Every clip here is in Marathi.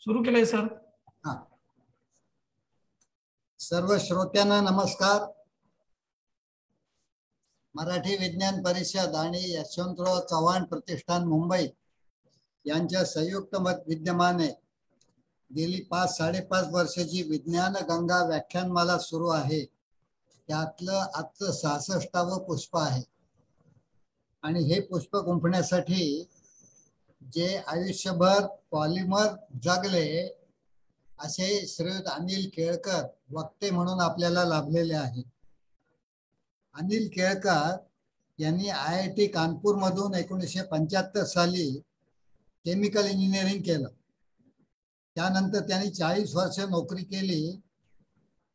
सुरू केलंय सर. हा, सर्व श्रोत्यांना नमस्कार. मराठी विज्ञान परिषद आणि यशवंतराव चव्हाण प्रतिष्ठान मुंबई यांच्या संयुक्त विद्यमाने गेली 5-5.5 वर्षाची विज्ञान गंगा व्याख्यानमाला सुरू आहे. त्यातलं आजचं 66वं पुष्प आहे. आणि हे पुष्प गुंफण्यासाठी जे आयुष्यभर पॉलिमर जगले असे श्रीयुत अनिल केळकर वक्ते म्हणून आपल्याला लाभलेले आहेत. अनिल केळकर यांनी IIT कानपूर मधून 1975 साली केमिकल इंजिनिअरिंग केलं. त्यानंतर त्यांनी 40 वर्ष नोकरी केली.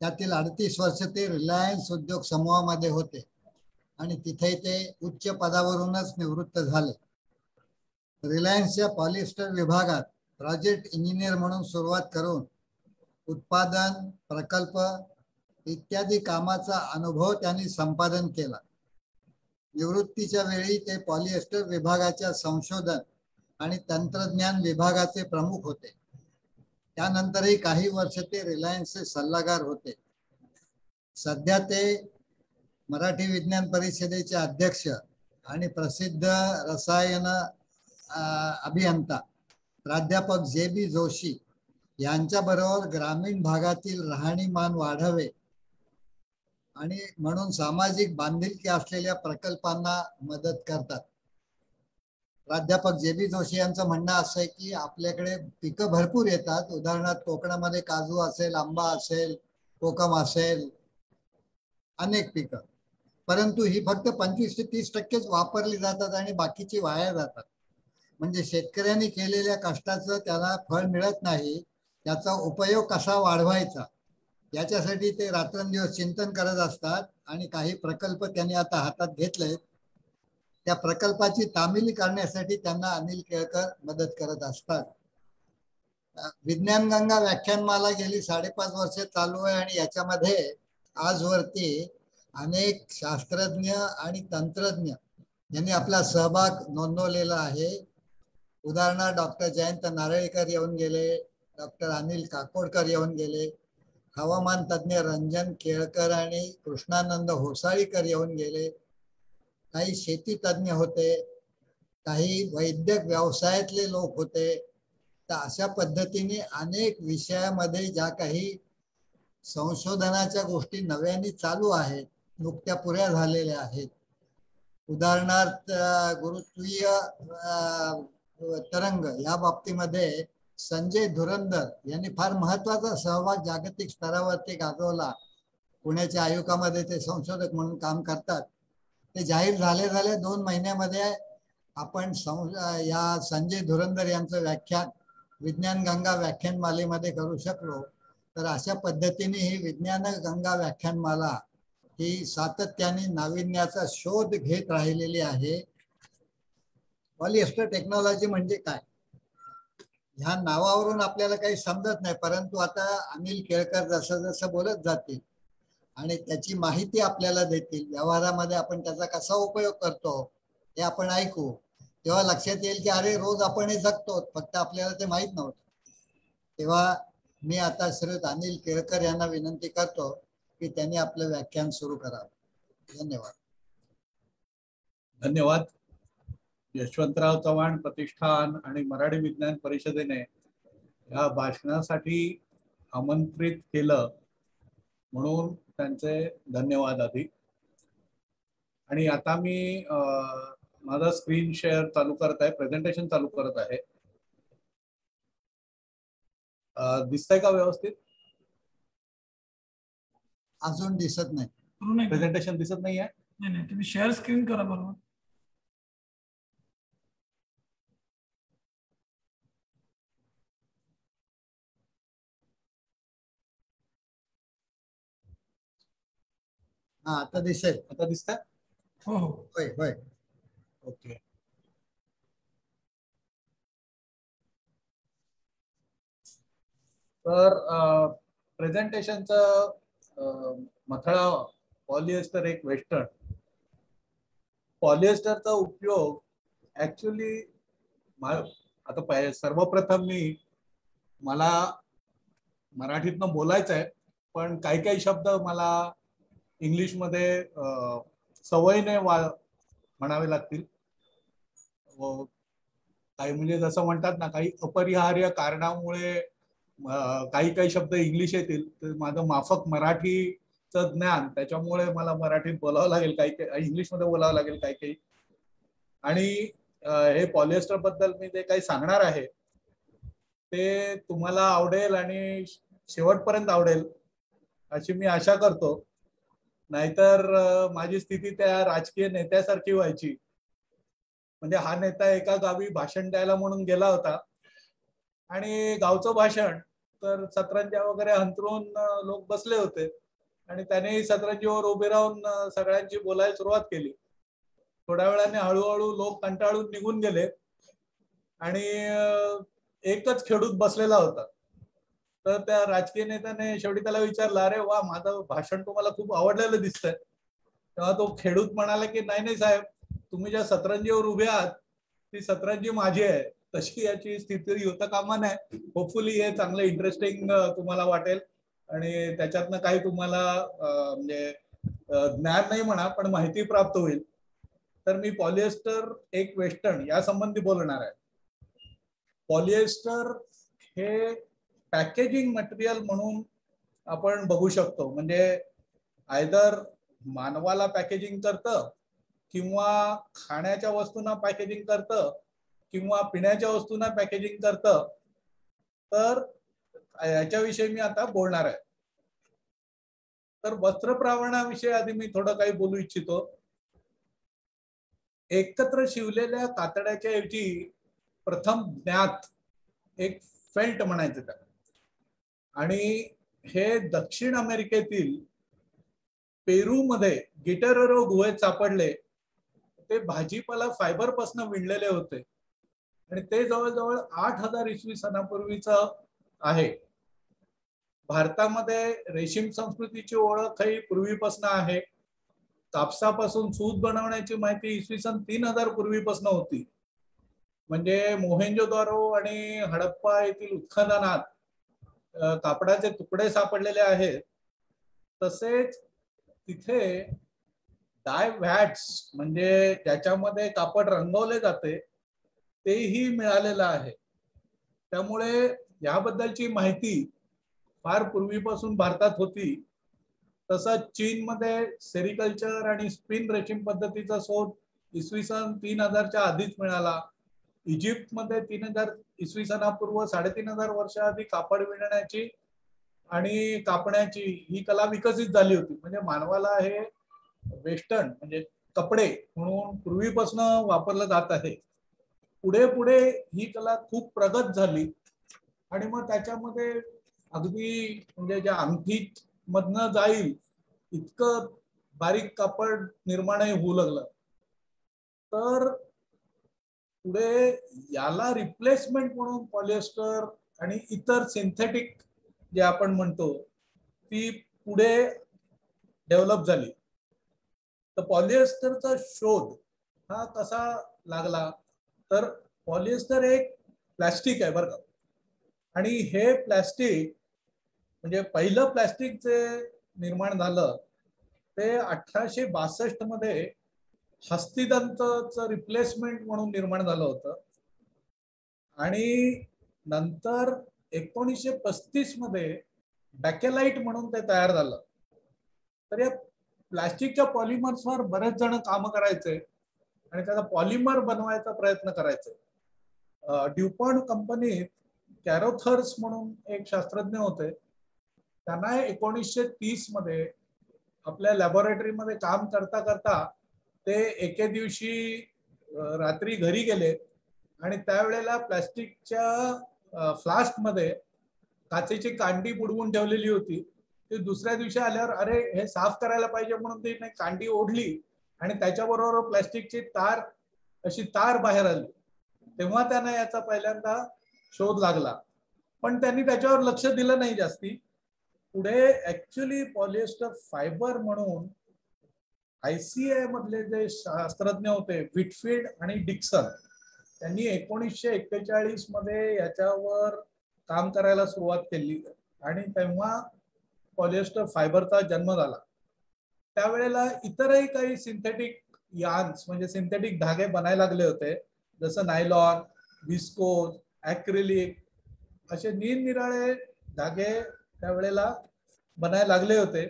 त्यातील 38 वर्ष ते रिलायन्स उद्योग समूहामध्ये होते आणि तिथे ते उच्च पदावरूनच निवृत्त झाले. रिलायन्सच्या पॉलिएस्टर विभागात प्रोजेक्ट इंजिनियर म्हणून सुरुवात करून उत्पादन, प्रकल्प इत्यादी कामाचा अनुभव त्यांनी संपादन केला. निवृत्तीच्या वेळी ते पॉलिएस्टर विभागाच्या संशोधन आणि तंत्रज्ञान विभागाचे प्रमुख होते. त्यानंतरही काही वर्ष ते रिलायन्सचे सल्लागार होते. सध्या ते मराठी विज्ञान परिषदेचे अध्यक्ष आणि प्रसिद्ध रसायन अभियंता प्राध्यापक JB जोशी यांच्याबरोबर ग्रामीण भागातील राहणीमान वाढावे आणि म्हणून सामाजिक बांधिलकी असलेल्या प्रकल्पांना मदत करतात. प्राध्यापक JB जोशी यांचं म्हणणं असं आहे की आपल्याकडे पिकं भरपूर येतात. उदाहरणार्थ कोकणामध्ये काजू असेल, आंबा असेल, कोकम असेल, अनेक पिकं, परंतु ही फक्त 25 ते 30% वापरली जातात आणि बाकीची वाया जातात. म्हणजे शेतकऱ्यांनी केलेल्या कष्टाचं त्याला फळ मिळत नाही. त्याचा उपयोग कसा वाढवायचा याच्यासाठी ते रात्रंदिवस चिंतन करत असतात. आणि काही प्रकल्प त्यांनी आता हातात घेतले. त्या प्रकल्पाची तामिली करण्यासाठी त्यांना अनिल केळकर मदत करत असतात. विज्ञान गंगा व्याख्यानमाला गेली 5.5 वर्ष चालू आहे आणि याच्यामध्ये आजवरती अनेक शास्त्रज्ञ आणि तंत्रज्ञ यांनी आपला सहभाग नोंदवलेला आहे. उदाहरणार्थ डॉक्टर जयंत नारळीकर येऊन गेले, डॉक्टर अनिल काकोडकर येऊन गेले, हवामान तज्ञ रंजन केळकर आणि कृष्णानंद होसाळीकर येऊन गेले, काही शेती तज्ञ होते, काही वैद्यक व्यवसायातले लोक होते. तर अशा पद्धतीने अनेक विषयामध्ये ज्या काही संशोधनाच्या गोष्टी नव्याने चालू आहेत, नुकत्या पुऱ्या झालेल्या आहेत. उदाहरणार्थ गुरुत्वीय तरंग या बाबतीमध्ये संजय धुरंधर यांनी फार महत्वाचा सहभाग जागतिक स्तरावरती गाजवला. पुण्याच्या आयुकामध्ये ते संशोधक म्हणून काम करतात. ते जाहीर झाले 2 महिन्यामध्ये आपण या संजय धुरंधर यांचं व्याख्यान विज्ञान गंगा व्याख्यानमालेमध्ये करू शकलो. तर अशा पद्धतीने ही विज्ञान गंगा व्याख्यानमाला ही सातत्याने नाविन्याचा शोध घेत राहिलेली आहे. पॉलिएस्टर टेक्नॉलॉजी म्हणजे काय, ह्या नावावरून आपल्याला काही समजत नाही, परंतु आता अनिल केळकर जसं बोलत जातील आणि त्याची माहिती आपल्याला देतील, व्यवहारामध्ये आपण त्याचा कसा उपयोग करतो हे आपण ऐकू, तेव्हा लक्षात येईल की अरे रोज आपण हे जगतो, फक्त आपल्याला ते माहीत नव्हतं. तेव्हा मी आता श्रीयुत अनिल केळकर यांना विनंती करतो की त्यांनी आपलं व्याख्यान सुरू करावं. धन्यवाद. धन्यवाद. यशवंतराव चव्हाण प्रतिष्ठान आणि मराठी विज्ञान परिषदेने या भाषणासाठी आमंत्रित केलं म्हणून त्यांचे धन्यवाद आधी. आणि आता मी माझा स्क्रीन शेअर चालू करत आहे, प्रेझेंटेशन चालू करत आहे. दिसतंय का व्यवस्थित? अजून दिसत नाही. प्रेझेंटेशन दिसत नाहीये? नाही, तुम्ही शेअर स्क्रीन करा बरोबर. हा, आता दिसेल. आता दिसतंय? हो हो, होय होय. ओके. तर प्रेझेंटेशनचा मथळा पॉलिएस्टर एक वेस्टर्न. पॉलिएस्टरचा उपयोग ऍक्च्युली आता सर्वप्रथम मी मला मराठीतनं बोलायचं आहे, पण काही काही शब्द मला इंग्लिशमध्ये सवयीने म्हणावे लागतील. काही म्हणजे जसं म्हणतात ना, काही अपरिहार्य कारणामुळे काही काही शब्द इंग्लिश येतील, तर माझं माफक मराठीचं ज्ञान त्याच्यामुळे मला मराठीत बोलावं लागेल, काही काही इंग्लिशमध्ये बोलावं लागेल काही काही. आणि हे पॉलिएस्टर बद्दल मी जे काही सांगणार आहे ते तुम्हाला आवडेल आणि शेवटपर्यंत आवडेल अशी मी आशा करतो. नाहीतर माझी स्थिती त्या राजकीय नेत्यासारखी व्हायची. म्हणजे हा नेता एका गावी भाषण द्यायला म्हणून गेला होता आणि गावचं भाषण तर सतरंज्या वगैरे अंतरून लोक बसले होते आणि त्याने सतरंजीवर उभे राहून सगळ्यांची बोलायला सुरुवात केली. थोड्या वेळाने हळूहळू लोक कंटाळून निघून गेले आणि एकच खेडूत बसलेला होता. तर त्या राजकीय नेत्याने शेवटी त्याला विचारलं, अरे वा, माझं भाषण तुम्हाला खूप आवडलेलं दिसतंय. तेव्हा तो खेडूत म्हणाला की नाही नाही साहेब, तुम्ही ज्या सतरंजीवर उभे आहात ती सतरंजी माझी आहे, तशी याची स्थिती होता कामा नये. होपफुली हे चांगलं इंटरेस्टिंग तुम्हाला वाटेल आणि त्याच्यातनं काही तुम्हाला म्हणजे ज्ञान नाही म्हणा पण माहिती प्राप्त होईल. तर मी पॉलिएस्टर एक वेस्टर्न या संबंधी बोलणार आहे. पॉलिएस्टर हे पॅकेजिंग मटेरियल म्हणून आपण बघू शकतो. म्हणजे आयदर मानवाला पॅकेजिंग करतं किंवा खाण्याच्या वस्तूंना पॅकेजिंग करतं किंवा पिण्याच्या वस्तूंना पॅकेजिंग करतं. तर याच्याविषयी मी आता बोलणार आहे. तर वस्त्रप्रावरणाविषयी आधी मी थोडं काही बोलू इच्छितो. एकत्र शिवलेल्या कातड्याच्या ऐवजी प्रथम ज्ञात एक फेल्ट म्हणायचं त्याला. आणि हे दक्षिण अमेरिकेतील पेरू मध्ये गिटारेरो गुहेत सापडले. ते भाजीपाला फायबर पासून विणलेले होते आणि ते जवळजवळ 8000 इसवी सनापूर्वीच आहे. भारतामध्ये रेशीम संस्कृतीची ओळख ही पूर्वीपासून आहे. कापसापासून सूत बनवण्याची माहिती इसवी सन 3000 पूर्वीपासून होती. म्हणजे मोहेंजोदारो आणि हडप्पा येथील उत्खननात कापडाचे तुकडे सापडलेले आहेत. तसेच तिथे डाय वॅट्स म्हणजे ज्याच्यामध्ये कापड रंगवले जाते तेही मिळालेलं आहे. त्यामुळे याबद्दलची माहिती फार पूर्वीपासून भारतात होती. तसंच चीनमध्ये सेरिकल्चर आणि स्पिन रेशीम पद्धतीचा शोध इसवी सन 3000च्या आधीच मिळाला. इजिप्तमध्ये 3000 इसवी सनापूर्व 3500 वर्षाआधी कापड विणण्याची आणि कापण्याची ही कला विकसित झाली होती. म्हणजे मानवाला हे वेस्टर्न म्हणजे कपडे म्हणून पूर्वीपासून वापरलं जात आहे. पुढे पुढे ही कला खूप प्रगत झाली आणि मग त्याच्यामध्ये अगदी म्हणजे ज्या अंगठीत मधनं जाईल इतकं बारीक कापड निर्माणही होऊ लागलं. तर पुढे याला रिप्लेसमेंट म्हणून पॉलिएस्टर आणि इतर सिंथेटिक जे आपण म्हणतो ती पुढे डेव्हलप झाली. तर पॉलिएस्टरचा शोध हा कसा लागला, तर पॉलिएस्टर एक प्लास्टिक आहे बरं का. आणि हे प्लास्टिक म्हणजे पहिलं प्लास्टिक जे निर्माण झालं ते 1862 मध्ये हस्तिदंतचं रिप्लेसमेंट म्हणून निर्माण झालं होतं. आणि नंतर 1935 मध्ये बॅकेलाइट म्हणून ते तयार झालं. तर या प्लास्टिकच्या पॉलिमर्सवर बरेच जण काम करायचे आणि त्याचा पॉलिमर बनवायचा प्रयत्न करायचे. ड्युपॉन्ट कंपनीत कॅरोथर्स म्हणून एक शास्त्रज्ञ होते. त्यांना 1930 मध्ये आपल्या लॅबोरेटरीमध्ये काम करता करता ते एके दिवशी रात्री घरी गेले आणि त्यावेळेला प्लास्टिकच्या फ्लास्क मध्ये काचेची कांडी बुडवून ठेवलेली होती. ते दुसऱ्या दिवशी आल्यावर अरे हे साफ करायला पाहिजे म्हणून ती कांडी ओढली आणि त्याच्याबरोबर प्लास्टिकची तार अशी तार बाहेर आली. तेव्हा त्यांना याचा पहिल्यांदा शोध लागला. पण त्यांनी त्याच्यावर लक्ष दिलं नाही जास्ती. पुढे ऍक्च्युली पॉलिएस्टर फायबर म्हणून ICAI मधले जे शास्त्रज्ञ होते व्हिटफील्ड आणि डिक्सन त्यांनी 1941 मध्ये याच्यावर काम करायला सुरुवात केली आणि तेव्हा पॉलिएस्टर फायबरचा जन्म झाला. त्यावेळेला इतरही काही सिंथेटिक यार्न्स म्हणजे सिंथेटिक धागे बनायला लागले होते, जसं नायलॉन, विस्कोज, ॲक्रिलिक असे निरनिराळे धागे त्यावेळेला बनायला लागले होते.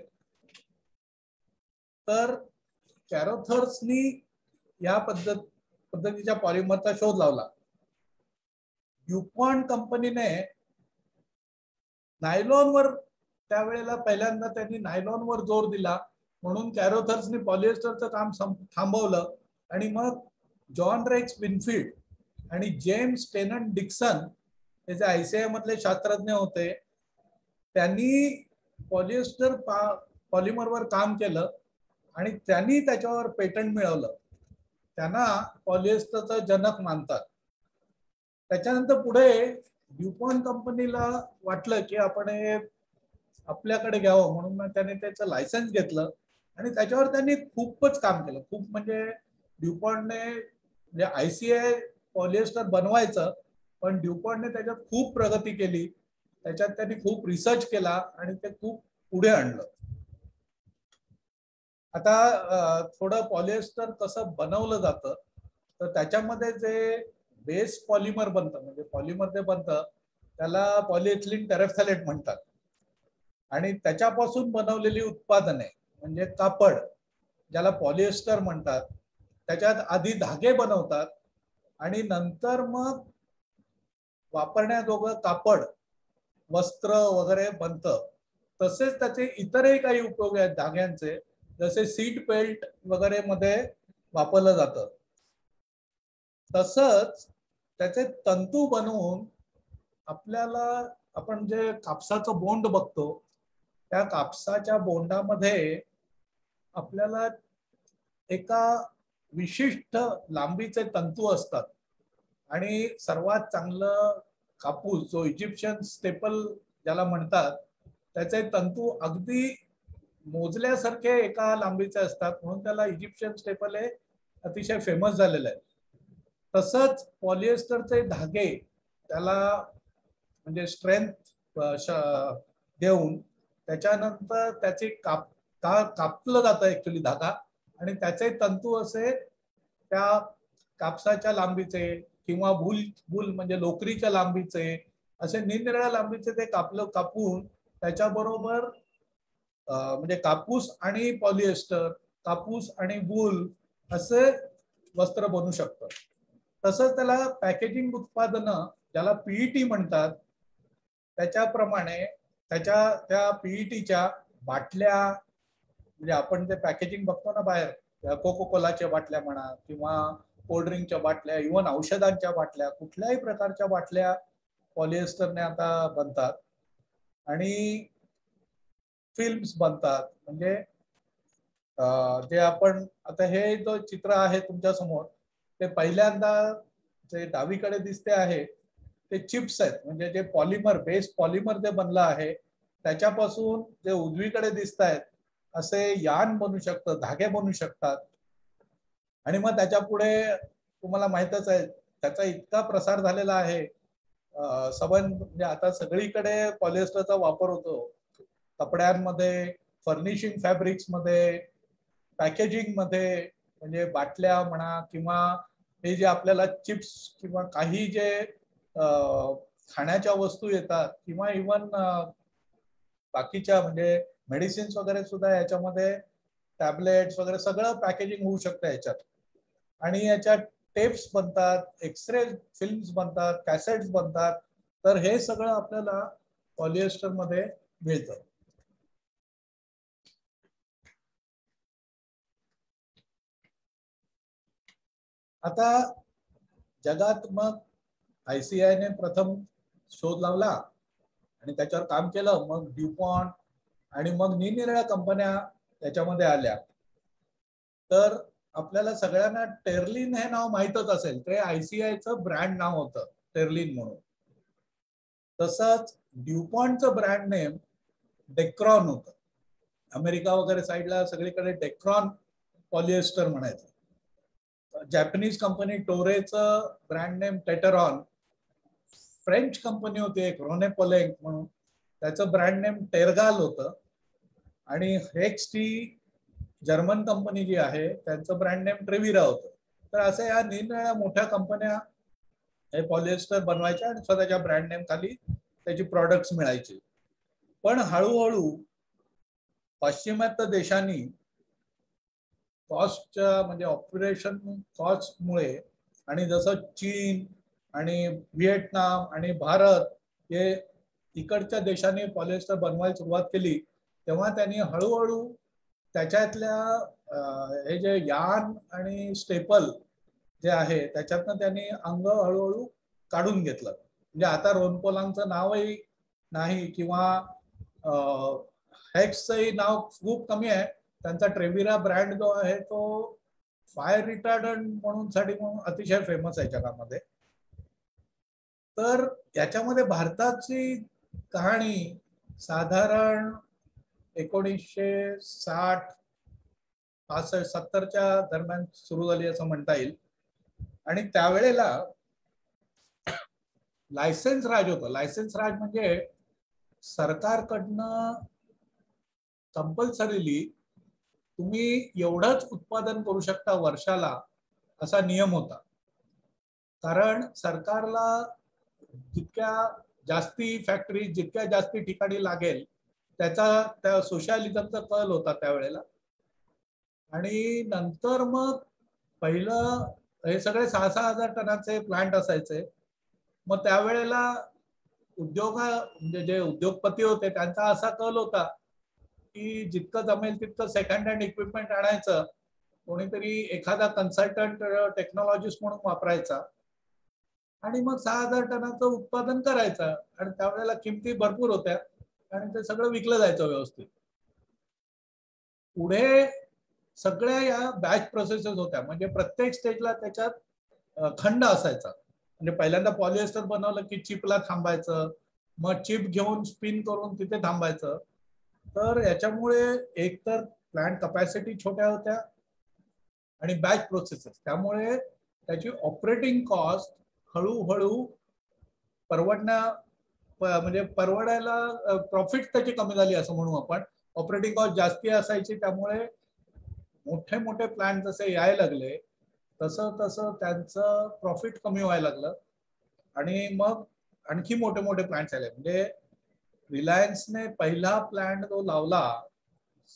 तर कॅरोथर्सनी या पद्धतीच्या पॉलिमरचा शोध लावला. ड्युपॉन्ट कंपनीने नायलॉनवर त्यावेळेला पहिल्यांदा त्यांनी नायलॉनवर जोर दिला, म्हणून कॅरोथर्सनी पॉलिएस्टरचं काम थांबवलं आणि मग जॉन रेक्स विनफिल्ड आणि जेम्स टेनंट डिक्सन हे जे ICI मधले शास्त्रज्ञ होते, त्यांनी पॉलिएस्टर पॉलिमरवर काम केलं आणि त्यांनी त्याच्यावर पेटंट मिळवलं. त्यांना पॉलिएस्टरचा जनक मानतात. त्याच्यानंतर पुढे ड्युपॉन्ट कंपनीला वाटलं की आपण हे आपल्याकडे घ्यावं, म्हणून मग त्याने त्याचं लायसन्स घेतलं आणि त्याच्यावर त्यांनी खूपच काम केलं. खूप म्हणजे ड्युपॉन्टने म्हणजे ICI पॉलिएस्टर बनवायचं, पण ड्युपॉन्टने त्याच्यात खूप प्रगती केली. त्याच्यात त्यांनी खूप रिसर्च केला आणि ते खूप पुढे आणलं. आता थोडं पॉलिएस्टर कसं बनवलं जातं, तर त्याच्यामध्ये जे बेस पॉलिमर बनतं म्हणजे पॉलिमर जे बनतं त्याला पॉलिएथिलीन टेरेफ्थॅलेट म्हणतात. आणि त्याच्यापासून बनवलेली उत्पादने म्हणजे कापड, ज्याला पॉलिएस्टर म्हणतात, त्याच्यात आधी धागे बनवतात आणि नंतर मग वापरण्याजोगं कापड, वस्त्र वगैरे बनतं. तसेच त्याचे इतरही काही उपयोग आहेत धाग्यांचे, जसे सीट बेल्ट वगैरे मध्ये वापरलं जातं. तसंच त्याचे तंतू बनवून आपल्याला आपण जे कापसाचं बोंड बघतो, त्या कापसाच्या बोंडामध्ये आपल्याला एका विशिष्ट लांबीचे तंतू असतात आणि सर्वात चांगलं कापूस जो इजिप्शियन स्टेपल ज्याला म्हणतात, त्याचे तंतू अगदी मोजल्यासारखे एका लांबीचे असतात, म्हणून त्याला इजिप्शियन स्टेपल हे अतिशय फेमस झालेलं आहे. तसंच पॉलिएस्टरचे धागे त्याला म्हणजे स्ट्रेंथ देऊन त्याच्यानंतर त्याची कापलं जातं ऍक्च्युली धागा, आणि त्याचे तंतू असे त्या कापसाच्या लांबीचे किंवा भूल म्हणजे लोकरीच्या लांबीचे असे निरनिराळ्या लांबीचे ते कापून त्याच्याबरोबर म्हणजे कापूस आणि पॉलिएस्टर, कापूस आणि वूल असे वस्त्र बनू शकतं. तसंच त्याला पॅकेजिंग उत्पादनं ज्याला PET म्हणतात, त्याच्याप्रमाणे त्या PETच्या बाटल्या म्हणजे आपण जे पॅकेजिंग बघतो ना बाहेर, कोको कोलाच्या बाटल्या म्हणा किंवा कोल्ड्रिंकच्या बाटल्या, इव्हन औषधांच्या बाटल्या, कुठल्याही प्रकारच्या बाटल्या पॉलिएस्टरने आता बनतात. आणि फिल्म्स बनतात. म्हणजे जे आपण आता हे जो चित्र आहे तुमच्या समोर, ते पहिल्यांदा जे डावीकडे दिसते आहे ते चिप्स आहेत, म्हणजे जे पॉलिमर बेस पॉलिमर जे बनलं आहे त्याच्यापासून जे उजवीकडे दिसत आहेत असे यान बनू शकतं, धागे बनू शकतात. आणि मग त्याच्या पुढे तुम्हाला माहितच आहे त्याचा इतका प्रसार झालेला आहे, म्हणजे आता सगळीकडे पॉलिएस्टरचा वापर होतो. कपड्यांमध्ये, फर्निशिंग फॅब्रिक्स मध्ये, पॅकेजिंग मध्ये, म्हणजे बाटल्या म्हणा किंवा हे जे आपल्याला चिप्स किंवा काही जे खाण्याच्या वस्तू येतात किंवा इव्हन बाकीच्या म्हणजे मेडिसिन्स वगैरे सुद्धा याच्यामध्ये, टॅबलेट्स वगैरे सगळं पॅकेजिंग होऊ शकतं याच्यात. आणि याच्यात टेप्स बनतात, एक्सरे फिल्म्स बनतात, कॅसेट्स बनतात. तर हे सगळं आपल्याला पॉलिएस्टर मध्ये मिळतं. आता जगात मग ICI ने प्रथम शोध लावला आणि त्याच्यावर काम केलं. मग ड्युपॉन्ट आणि मग निरनिराळ्या कंपन्या त्याच्यामध्ये आल्या. तर आपल्याला सगळ्यांना टेर्लिन हे नाव माहीतच असेल, ते ICIचं ब्रँड नाव होतं टेर्लिन म्हणून. तसंच ड्युपॉन्टचं ब्रँड नेम डेक्रॉन होतं. अमेरिका वगैरे साईडला सगळीकडे डेक्रॉन पॉलिएस्टर म्हणायचं. जॅपनीज कंपनी टोरेचं brand name Tetoron, French company होती एक रोनेपोलेंक म्हणून, त्याचं ब्रँड नेम टेरगाल होतं. आणि हेक्स्ट ही जर्मन कंपनी जी आहे त्यांचं ब्रँड नेम ट्रेव्हिरा होतं. तर अशा या निरनिराळ्या मोठ्या कंपन्या हे पॉलिएस्टर बनवायच्या आणि स्वतःच्या ब्रँड नेम खाली त्याची प्रॉडक्ट्स मिळायचे. पण हळूहळू पाश्चिमात्य देशांनी कॉस्टच्या म्हणजे ऑपरेशन कॉस्टमुळे आणि जसं चीन आणि व्हिएटनाम आणि भारत हे इकडच्या देशांनी पॉलिएस्टर बनवायला सुरुवात केली, तेव्हा त्यांनी हळूहळू त्याच्यातल्या हे जे यार्न आणि स्टेपल जे आहे त्याच्यातनं त्यांनी अंग हळूहळू काढून घेतलं. म्हणजे आता रोनपोलांचं नावही नाही किंवा हेक्सचंही नाव खूप कमी आहे. त्यांचा ट्रेव्हिरा ब्रँड जो आहे तो फायर रिटार्डंट म्हणून अतिशय फेमस आहे जगामध्ये. तर याच्यामध्ये भारताची कहाणी साधारण 1960, 65, 70च्या दरम्यान सुरू झाली असं म्हणता येईल. आणि त्यावेळेला लायसन्स राज होतं. लायसन्स राज म्हणजे सरकारकडनं कंपल्सरीली तुम्ही एवढंच उत्पादन करू शकता वर्षाला असा नियम होता. कारण सरकारला जितक्या जास्ती फॅक्टरी जितक्या जास्ती ठिकाणी लागेल त्याचा त्या सोशलिझमचा कल होता त्यावेळेला. आणि नंतर मग पहिलं हे सगळे 6,000 टनाचे प्लांट असायचे. मग त्यावेळेला म्हणजे जे उद्योगपती होते त्यांचा असा कल होता की जितकं जमेल तितकं सेकंड हँड इक्विपमेंट आणायचं, कोणीतरी एखादा कन्सल्टंट टेक्नॉलॉजिस्ट म्हणून वापरायचा आणि मग 6,000 टनाचं उत्पादन करायचं. आणि त्यावेळेला किमती भरपूर होत्या आणि ते सगळं विकलं जायचं व्यवस्थित. पुढे सगळ्या या बॅच प्रोसेसेस होत्या. म्हणजे प्रत्येक स्टेजला त्याच्यात खंड असायचा. म्हणजे पहिल्यांदा पॉलिएस्टर बनवलं की चिपला थांबायचं, मग चिप घेऊन स्पिन करून तिथे थांबायचं. तर याच्यामुळे एकतर प्लांट कपॅसिटी छोट्या होत्या आणि बॅच प्रोसेसेस, त्यामुळे त्याची ऑपरेटिंग कॉस्ट हळूहळू म्हणजे परवडायला प्रॉफिट त्याची कमी झाली असं म्हणू आपण. ऑपरेटिंग कॉस्ट जास्ती असायची, त्यामुळे मोठे मोठे प्लांट जसे यायला लागले तसं तसं त्यांचं प्रॉफिट कमी व्हायला लागलं आणि मग आणखी मोठे मोठे प्लांट्स आले. म्हणजे रिलायन्सने पहिला प्लांट जो लावला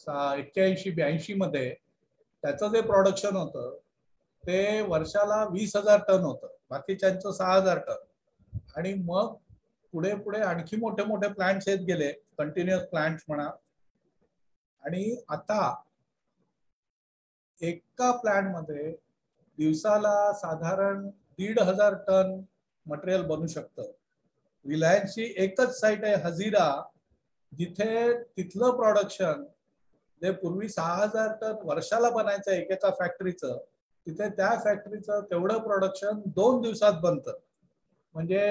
81-82 मध्ये, त्याचं जे प्रोडक्शन होतं ते वर्षाला 20,000 टन होतं, बाकीच्यांचं 6,000 टन. आणि मग पुढे पुढे आणखी मोठे मोठे प्लांट्स येत गेले, कंटिन्युअस प्लांट्स म्हणा. आणि आता एका प्लांट मध्ये दिवसाला साधारण 1,500 टन मटेरियल बनू शकतं. रिलायन्सची एकच साईट आहे हजीरा, जिथे तिथलं प्रोडक्शन जे पूर्वी 6,000 टन वर्षाला बनायचं एकेका फॅक्टरीचं, तिथे त्या फॅक्टरीचं तेवढं प्रोडक्शन 2 दिवसात बनतं. म्हणजे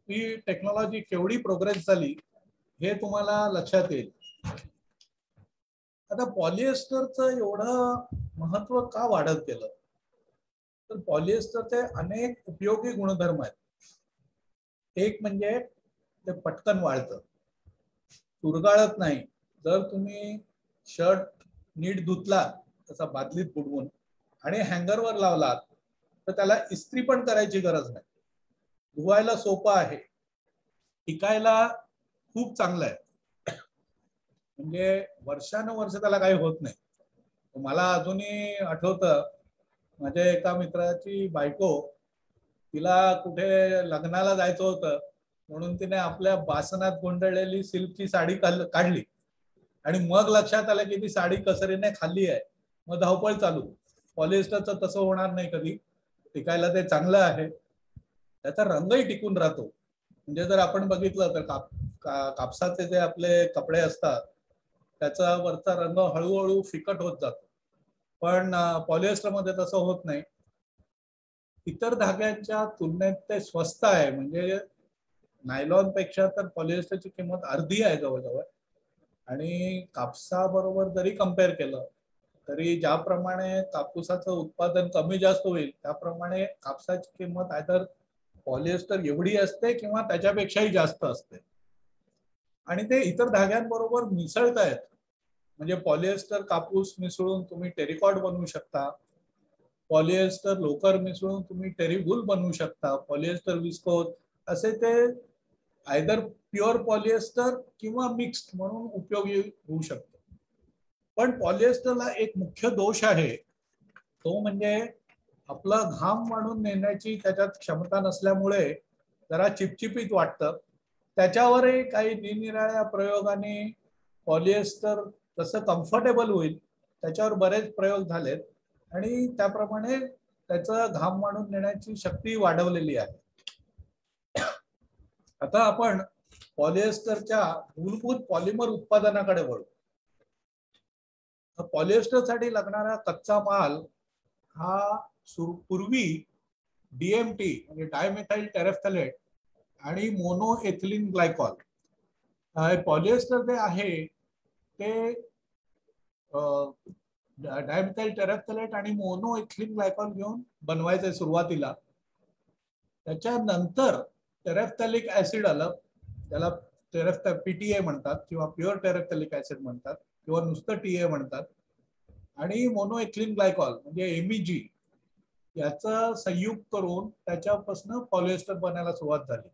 ही टेक्नॉलॉजी केवढी प्रोग्रेस झाली हे तुम्हाला लक्षात येईल. आता पॉलिएस्टरचं एवढं महत्व का वाढत गेलं, तर पॉलिएस्टरचे अनेक उपयोगी गुणधर्म आहेत. एक म्हणजे ते पटकन वाळतं, चुरगाळत नाही. जर तुम्ही शर्ट नीट धुतला तसा बादलीत बुडवून आणि हँगरवर लावलात तर त्याला इस्त्री पण करायची गरज नाही. धुवायला सोपं आहे, टिकायला खूप चांगलं आहे. म्हणजे वर्षानुवर्ष त्याला काही होत नाही. मला अजूनही आठवतं, माझ्या एका मित्राची बायको, तिला कुठे लग्नाला जायचं होतं म्हणून तिने आपल्या बासनात गोंधळलेली सिल्कची साडी काढली आणि मग लक्षात आलं की ती साडी कसरीने खाल्ली आहे. मग धावपळ चालू. पॉलिएस्टरचं तसं होणार नाही कधी, टिकायला ते चांगलं आहे, त्याचा रंगही टिकून राहतो. म्हणजे जर आपण बघितलं तर कापसाचे जे आपले कपडे असतात त्याचा वरचा रंग हळूहळू फिकट होत जातो, पण पॉलिएस्टरमध्ये तसं होत नाही. इतर धाग्यांच्या तुलनेत ते स्वस्त आहे. म्हणजे नायलॉन पेक्षा तर पॉलिएस्टरची किंमत अर्धी आहे जवळजवळ. आणि कापसाबरोबर जरी कम्पेअर केलं तरी ज्याप्रमाणे कापूसाचं उत्पादन कमी जास्त होईल त्याप्रमाणे कापसाची किंमत आयदर पॉलिएस्टर एवढी असते किंवा त्याच्यापेक्षाही जास्त असते आणि ते इतर धाग्यांबरोबर मिसळतायत. म्हणजे पॉलिएस्टर कापूस मिसळून तुम्ही टेरिकॉट बनवू शकता, पॉलिएस्टर लोकर मिसळून तुम्ही टेरिवूल बनवू शकता, पॉलिएस्टर विस्कोस असे ते आयदर प्युअर पॉलिएस्टर किंवा मिक्स्ड म्हणून उपयोगी होऊ शकतो. पण पॉलिएस्टरला एक मुख्य दोष आहे, तो म्हणजे आपला घाम वाढून नेण्याची त्याच्यात क्षमता नसल्यामुळे जरा चिपचिपीत वाटतं. त्याच्यावरही काही निरनिराळ्या प्रयोगाने पॉलिएस्टर कसं कम्फर्टेबल होईल त्याच्यावर बरेच प्रयोग झालेत आणि त्याप्रमाणे त्याचं घाम वाढून नेण्याची शक्ती वाढवलेली आहे. आता आपण पॉलिएस्टरच्या मूलभूत पॉलिमर उत्पादनाकडे वळू. पॉलिएस्टरसाठी लागणारा कच्चा माल हा पूर्वी DMT म्हणजे डायमेथाइल टेरेफ्थॅलेट आणि मोनोएथिलीन ग्लायकॉल, पॉलिएस्टर जे आहे ते डायमेथाइल टेरेफ्थॅलेट आणि मोनोएथिलीन ग्लायकॉल घेऊन बनवायचे सुरुवातीला. त्याच्यानंतर टेरेफ्थॅलिक ऍसिड आलं, त्याला PTA म्हणतात किंवा प्युअर टेरेफ्थॅलिक ऍसिड म्हणतात किंवा नुसतं TA म्हणतात. आणि मोनोएथिलीन ग्लायकॉल म्हणजे MEG याचा संयुक्त करून त्याच्यापासून पॉलिएस्टर बनायला सुरुवात झाली.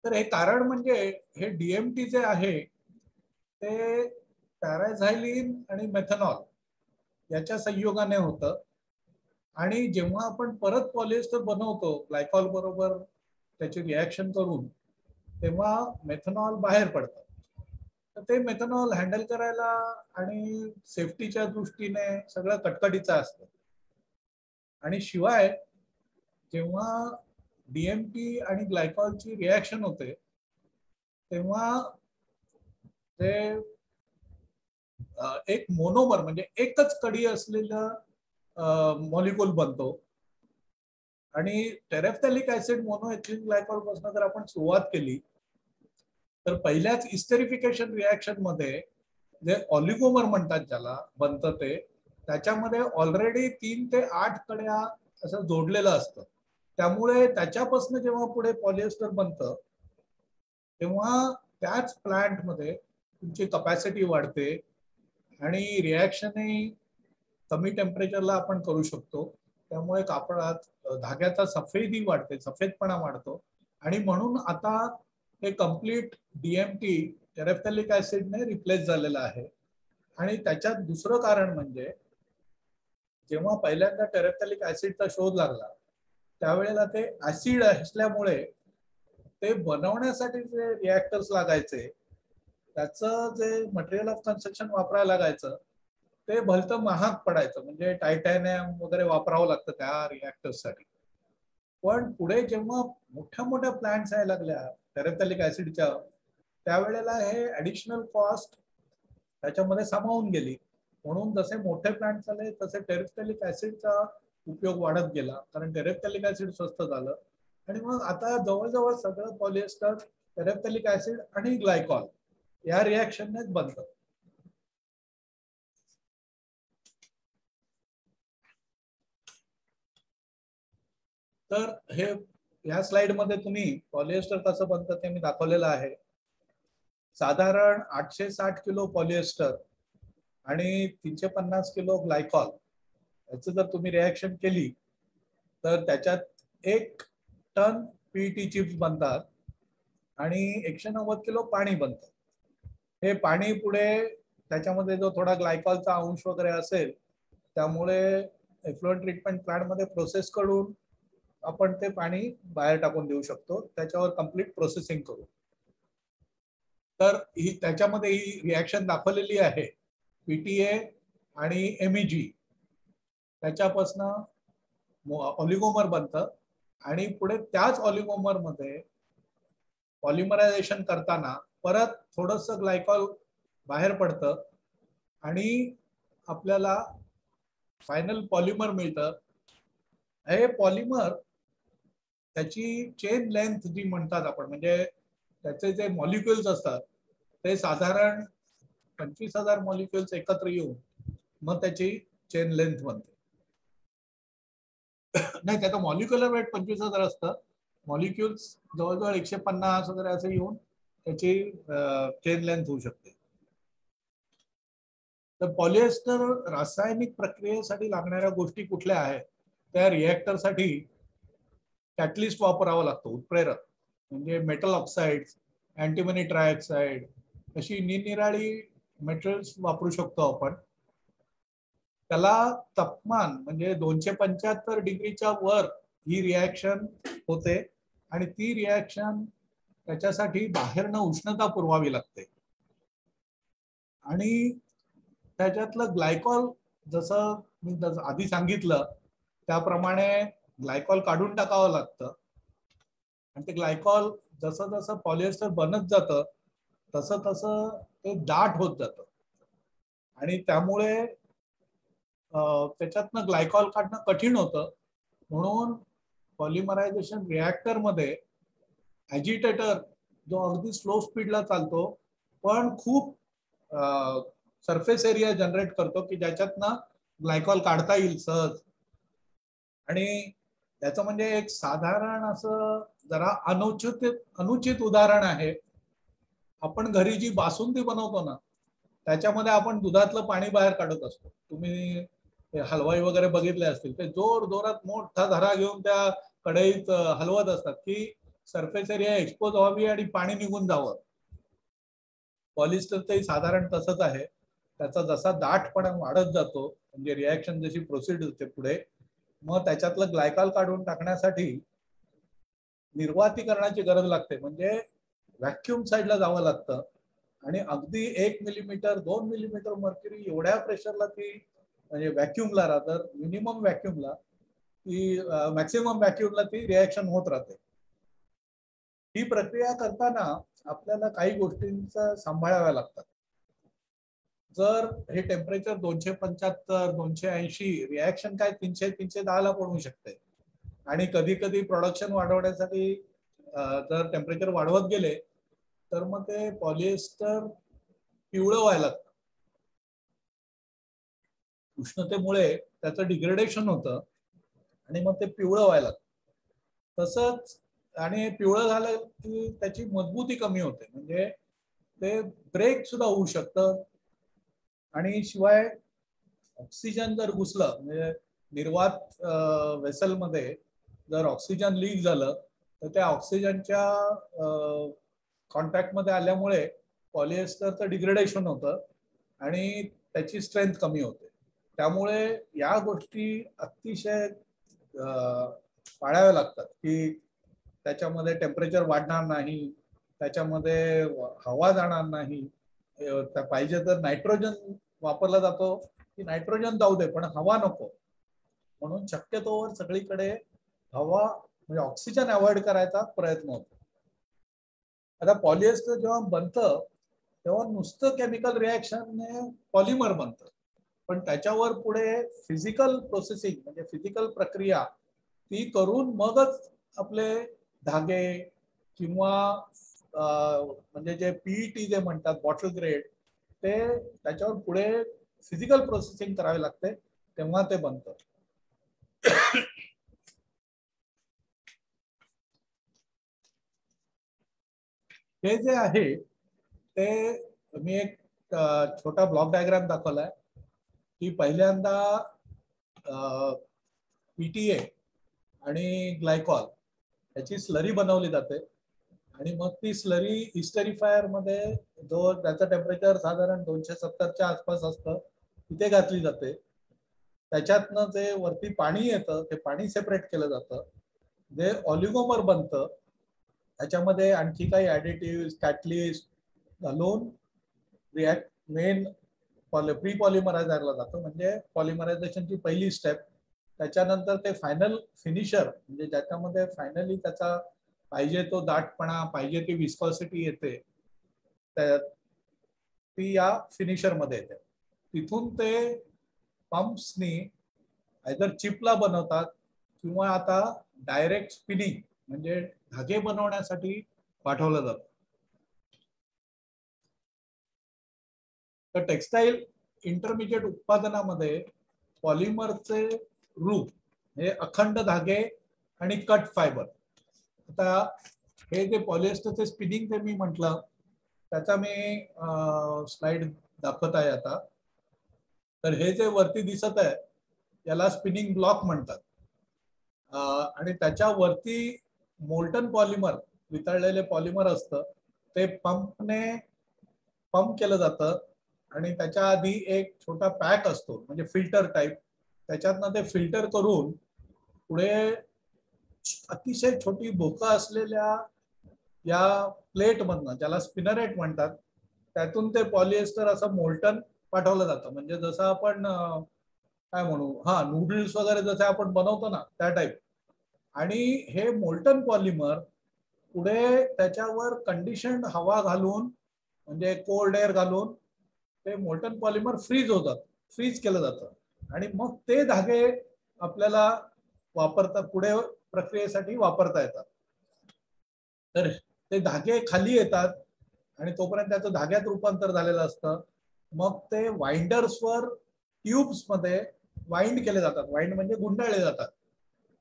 तर हे कारण म्हणजे हे DMT जे आहे ते पॅराझायलिन आणि मेथनॉल याच्या संयोगाने होतं आणि जेव्हा आपण परत पॉलिएस्टर बनवतो ग्लायकॉल बरोबर त्याची रिॲक्शन करून तेव्हा मेथनॉल बाहेर पडतं. तर ते मेथनॉल हँडल करायला आणि सेफ्टीच्या दृष्टीने सगळं कटकटीचं असतं. आणि शिवाय जेव्हा DMT आणि ग्लायकॉलची रिॲक्शन होते तेव्हा ते एक मोनोमर म्हणजे एकच कडी असलेलं मॉलिक्यूल बनतो. आणि टेरेफ्थॅलिक ऍसिड मोनोएथिलीन ग्लायकॉल पासून जर आपण सुरुवात केली तर पहिल्याच इस्टेरिफिकेशन रिॲक्शन मध्ये जे ऑलिगोमर म्हणतात ज्याला बनतं ते त्याच्यामध्ये ऑलरेडी 3 ते 8 कड्या असं जोडलेलं असतं. त्यामुळे त्याच्यापासून जेव्हा पुढे पॉलिएस्टर बनतं तेव्हा त्याच प्लांटमध्ये तुमची कपॅसिटी वाढते आणि रिॲक्शनही कमी टेम्परेचरला आपण करू शकतो. त्यामुळे कापडात धाग्याचा सफेदी वाढते, सफेदपणा वाढतो आणि म्हणून आता हे कम्प्लीट DMT टेरेफ्थॅलिक ऍसिडने रिप्लेस झालेलं आहे. आणि त्याच्यात दुसरं कारण म्हणजे जेव्हा पहिल्यांदा टेरेफ्थॅलिक ऍसिडचा शोध लागला त्यावेळेला ते ऍसिड असल्यामुळे ते बनवण्यासाठी जे रिॲक्टर्स लागायचे त्याचं जे मटेरियल ऑफ कन्स्ट्रक्शन वापरायला लागायचं ते भलतं महाग पडायचं. म्हणजे टायटॅनियम वगैरे वापरावं लागतं त्या रिॲक्टर्ससाठी. पण पुढे जेव्हा मोठ्या मोठ्या प्लांट्स यायला लागल्या टेरेफ्थॅलिक ऍसिडच्या त्यावेळेला हे ऍडिशनल कॉस्ट त्याच्यामध्ये सामावून गेली. म्हणून जसे मोठे प्लांट झाले तसे टेरेफ्थॅलिक ऍसिडचा उपयोग वाढत गेला कारण टेरेफ्थॅलिक ऍसिड स्वस्त झालं. आणि मग आता जवळजवळ सगळं पॉलिएस्टर टेरेफ्थॅलिक ऍसिड आणि ग्लायकॉल या रिॲक्शननेच बनतं. तर हे या स्लाइड मध्ये तुम्ही पॉलिएस्टर कसं बनतं ते मी दाखवलेलं आहे. साधारण 860 किलो पॉलिएस्टर आणि 350 किलो ग्लायकॉल याचं जर तुम्ही रिॲक्शन केली तर त्याच्यात 1 टन PET चिप्स बनतात आणि 190 किलो पाणी बनतं. हे पाणी पुढे त्याच्यामध्ये जो थोडा ग्लायकॉलचा अंश वगैरे असेल त्यामुळे एफ्लुएंट ट्रीटमेंट प्लांटमध्ये प्रोसेस करून आपण ते पाणी बाहेर टाकून देऊ शकतो, त्याच्यावर कंप्लीट प्रोसेसिंग करू. तर ही त्याच्यामध्ये ही रिॲक्शन दाखवलेली आहे. PTA आणि MEG त्याच्यापासून ऑलिगोमर बनतं आणि पुढे त्याच ऑलिगोमर मध्ये पॉलिमरायझेशन करताना परत थोडंसं ग्लायकॉल बाहेर पडतं आणि आपल्याला फायनल पॉलिमर मिळतं. हे पॉलिमर त्याची चेन लेंथ जी म्हणतात आपण म्हणजे त्याचे जे मॉलिक्युल्स असतात ते साधारण 25,000 मॉलिक्युल्स एकत्र येऊन मग त्याची चेन लेंथ बनते. नाही त्याचं मॉलिक्युलर वेट 25,000 असतं मॉलिक्युल्स जवळजवळ 150 वगैरे असे येऊन त्याची चेन लेंथ होऊ शकते. तर पॉलिएस्टर रासायनिक प्रक्रियेसाठी लागणाऱ्या गोष्टी कुठल्या आहेत? त्या रिएक्टरसाठी कॅटलिस्ट वापरावा लागतो, उत्प्रेरक. म्हणजे मेटल ऑक्साईड, अँटीमनी ट्रायऑक्साईड अशी निरनिराळी मेटल्स वापरू शकतो आपण. त्याला तापमान म्हणजे 275 डिग्रीच्या वर ही रिॲक्शन होते आणि ती रिॲक्शन त्याच्यासाठी बाहेरनं उष्णता पुरवावी लागते. आणि त्याच्यातलं ग्लायकॉल जसं मी आधी सांगितलं त्याप्रमाणे ग्लायकॉल काढून टाकावं लागतं. आणि ते ग्लायकॉल जसं जसं पॉलिएस्टर बनत जातं तसं तसं ते दाट होत जातं आणि त्यामुळे त्याच्यातनं ग्लायकॉल काढणं कठीण होतं. म्हणून पॉलिमरायझेशन रिॲक्टर मध्ये ॲजिटेटर जो अगदी स्लो स्पीडला चालतो पण खूप सरफेस एरिया जनरेट करतो की ज्याच्यातनं ग्लायकॉल काढता येईल सहज. आणि त्याचं म्हणजे एक साधारण असं जरा अनुचित उदाहरण आहे. आपण घरी जी बासुंदी बनवतो ना त्याच्यामध्ये आपण दुधातलं पाणी बाहेर काढत असतो. तुम्ही हलवाई वगैरे बघितले असतील, ते जोर जोरात मोठा धरा घेऊन त्या कढईत हलवत असतात की सरफेस एरिया एक्सपोज व्हावी आणि पाणी निघून जावं. पॉलिस्टर ते साधारण तसंच आहे. त्याचा जसा दाटपणा वाढत जातो म्हणजे रिॲक्शन जशी प्रोसीड होते पुढे, मग त्याच्यातलं ग्लायकॉल काढून टाकण्यासाठी निर्वातीकरणाची गरज लागते. म्हणजे व्हॅक्युम साईडला जावं लागतं आणि अगदी 1 मिलीमीटर 2 मिलीमीटर मर्क्युरी एवढ्या प्रेशरला ती म्हणजे व्हॅक्युमला राहतं, मिनिमम व्हॅक्युमला ती मॅक्सिमम व्हॅक्युमला ती रिॲक्शन होत राहते. ही प्रक्रिया करताना आपल्याला काही गोष्टींचा सांभाळाव्या लागतात. जर हे टेम्परेचर 275 280 रिॲक्शन काय 300 310 ला पडू शकते आणि कधी कधी प्रोडक्शन वाढवण्यासाठी जर टेम्परेचर वाढवत गेले तर मग ते पॉलिएस्टर पिवळं व्हायला लागतं. उष्णतेमुळे त्याचं डिग्रेडेशन होतं आणि मग ते पिवळं व्हायला लागतं. तसंच आणि पिवळं झालं की त्याची मजबूती कमी होते, म्हणजे ते ब्रेक सुद्धा होऊ शकतं. आणि शिवाय ऑक्सिजन जर घुसलं म्हणजे निर्वात वेसलमध्ये जर ऑक्सिजन लीक झालं तर त्या ऑक्सिजनच्या कॉन्टॅक्टमध्ये आल्यामुळे पॉलिएस्टरचं डिग्रेडेशन होतं आणि त्याची स्ट्रेंथ कमी होते. त्यामुळे या गोष्टी अतिशय पाळाव्या लागतात की त्याच्यामध्ये टेम्परेचर वाढणार नाही, त्याच्यामध्ये हवा जाणार नाही. पाहिजे तर नायट्रोजन वापरला जातो की नायट्रोजन जाऊ दे पण हवा नको, म्हणून शक्यतोवर सगळीकडे हवा म्हणजे ऑक्सिजन अवॉइड करायचा प्रयत्न होतो. आता पॉलिएस्टर जेव्हा बनतं तेव्हा नुसतं केमिकल रिॲक्शनने पॉलिमर बनतं, पण त्याच्यावर पुढे फिजिकल प्रोसेसिंग म्हणजे फिजिकल प्रक्रिया ती करून मगच आपले धागे किंवा म्हणजे जे पीईटी जे म्हणतात बॉटल ग्रेड ते त्याच्यावर पुढे फिजिकल प्रोसेसिंग करावी लागते तेव्हा ते बनतं. हे जे आहे ते मी एक छोटा ब्लॉक डायग्राम दाखवलाय की पहिल्यांदा पीटीए आणि ग्लायकॉल याची स्लरी बनवली जाते आणि मग ती स्लरी हिस्टेरिफायर मध्ये जो त्याचं टेम्परेचर साधारण 270च्या आसपास असतं तिथे घातली जाते. त्याच्यातनं जे वरती पाणी येतं ते पाणी सेपरेट केलं जातं, जे ऑलिगोमर बनतं. त्याच्यामध्ये आणखी काही ऍडिटिव्ह कॅटलिस्ट घालून मेन प्री पॉलिमरायझरला जातं, म्हणजे पॉलिमरायझेशनची पहिली स्टेप. त्याच्यानंतर ते फायनल फिनिशर म्हणजे ज्याच्यामध्ये फायनली त्याचा पाहिजे तो दाटपणा पाहिजे ती विस्कॉसिटी येते ती या फिनिशर मध्ये येते. तिथून ते पंप्सनी आयदर चिपला बनवतात किंवा आता डायरेक्ट स्पिनिंग म्हणजे धागे बनवण्यासाठी पाठवलं जातं. तर टेक्सटाईल इंटरमिजिएट उत्पादनामध्ये पॉलिमरचे रूप हे अखंड धागे आणि कट फायबर आता हे जे पॉलिएस्टरचे स्पिनिंग ते मी म्हटलं त्याचा मी स्लाइड दाखवत आहे आता. तर हे जे वरती दिसत आहे याला स्पिनिंग ब्लॉक म्हणतात. आणि त्याच्या वरती मोल्टन पॉलिमर, वितळलेले पॉलिमर असतं, ते पंप केलं जातं आणि त्याच्या आधी एक छोटा पॅक असतो म्हणजे फिल्टर टाईप, त्याच्यातनं ते फिल्टर करून पुढे अतिशय छोटी भोकं असलेल्या या प्लेट मधनं, ज्याला स्पिनरेट म्हणतात, त्यातून ते पॉलिएस्टर असं मोल्टन पाठवलं जातं. म्हणजे जसं आपण काय म्हणू, नूडल्स वगैरे जसे आपण बनवतो ना त्या टाईप. आणि हे मोल्टन पॉलिमर पुढे त्याच्यावर कंडिशन्ड हवा घालून म्हणजे कोल्ड एअर घालून ते मोल्टन पॉलिमर फ्रीज केलं जातं आणि मग ते धागे आपल्याला पुढे प्रक्रियेसाठी वापरता येतात. तर ते धागे खाली येतात आणि तोपर्यंत त्याचं धाग्यात रूपांतर झालेलं असतं. मग ते वाइंडर्सवर ट्यूब्स मध्ये वाइंड केले जातात. वाइंड म्हणजे गुंडाळले जातात.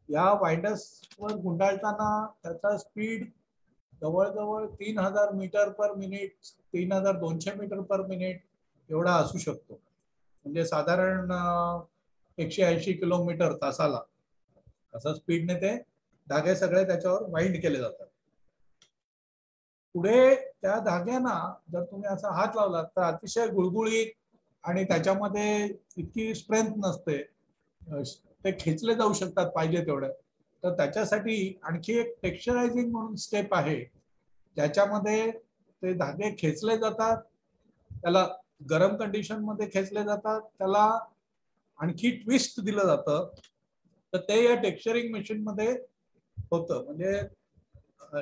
या वाइंडर्सवर गुंडाळताना त्याचा स्पीड जवळजवळ 3000 metre per minute, 3200 metre per minute एवढा असू शकतो. म्हणजे साधारण 180 किलोमीटर तासाला असं स्पीडने ते धागे सगळे त्याच्यावर वाइंड केले जातात. पुढे त्या धाग्यांना जर तुम्ही असा हात लावलात तर अतिशय गुळगुळीत आणि त्याच्यामध्ये इतकी स्ट्रेंथ नसते, ते खेचले जाऊ शकतात पाहिजे तेवढे. तर त्याच्यासाठी आणखी एक टेक्स्चरायझिंग म्हणून स्टेप आहे, ज्याच्यामध्ये ते धागे खेचले जातात, त्याला गरम कंडिशन मध्ये खेचले जातात, त्याला आणखी ट्विस्ट दिलं जातं. तर ते या टेक्स्चरिंग मशीन मध्ये होतं. म्हणजे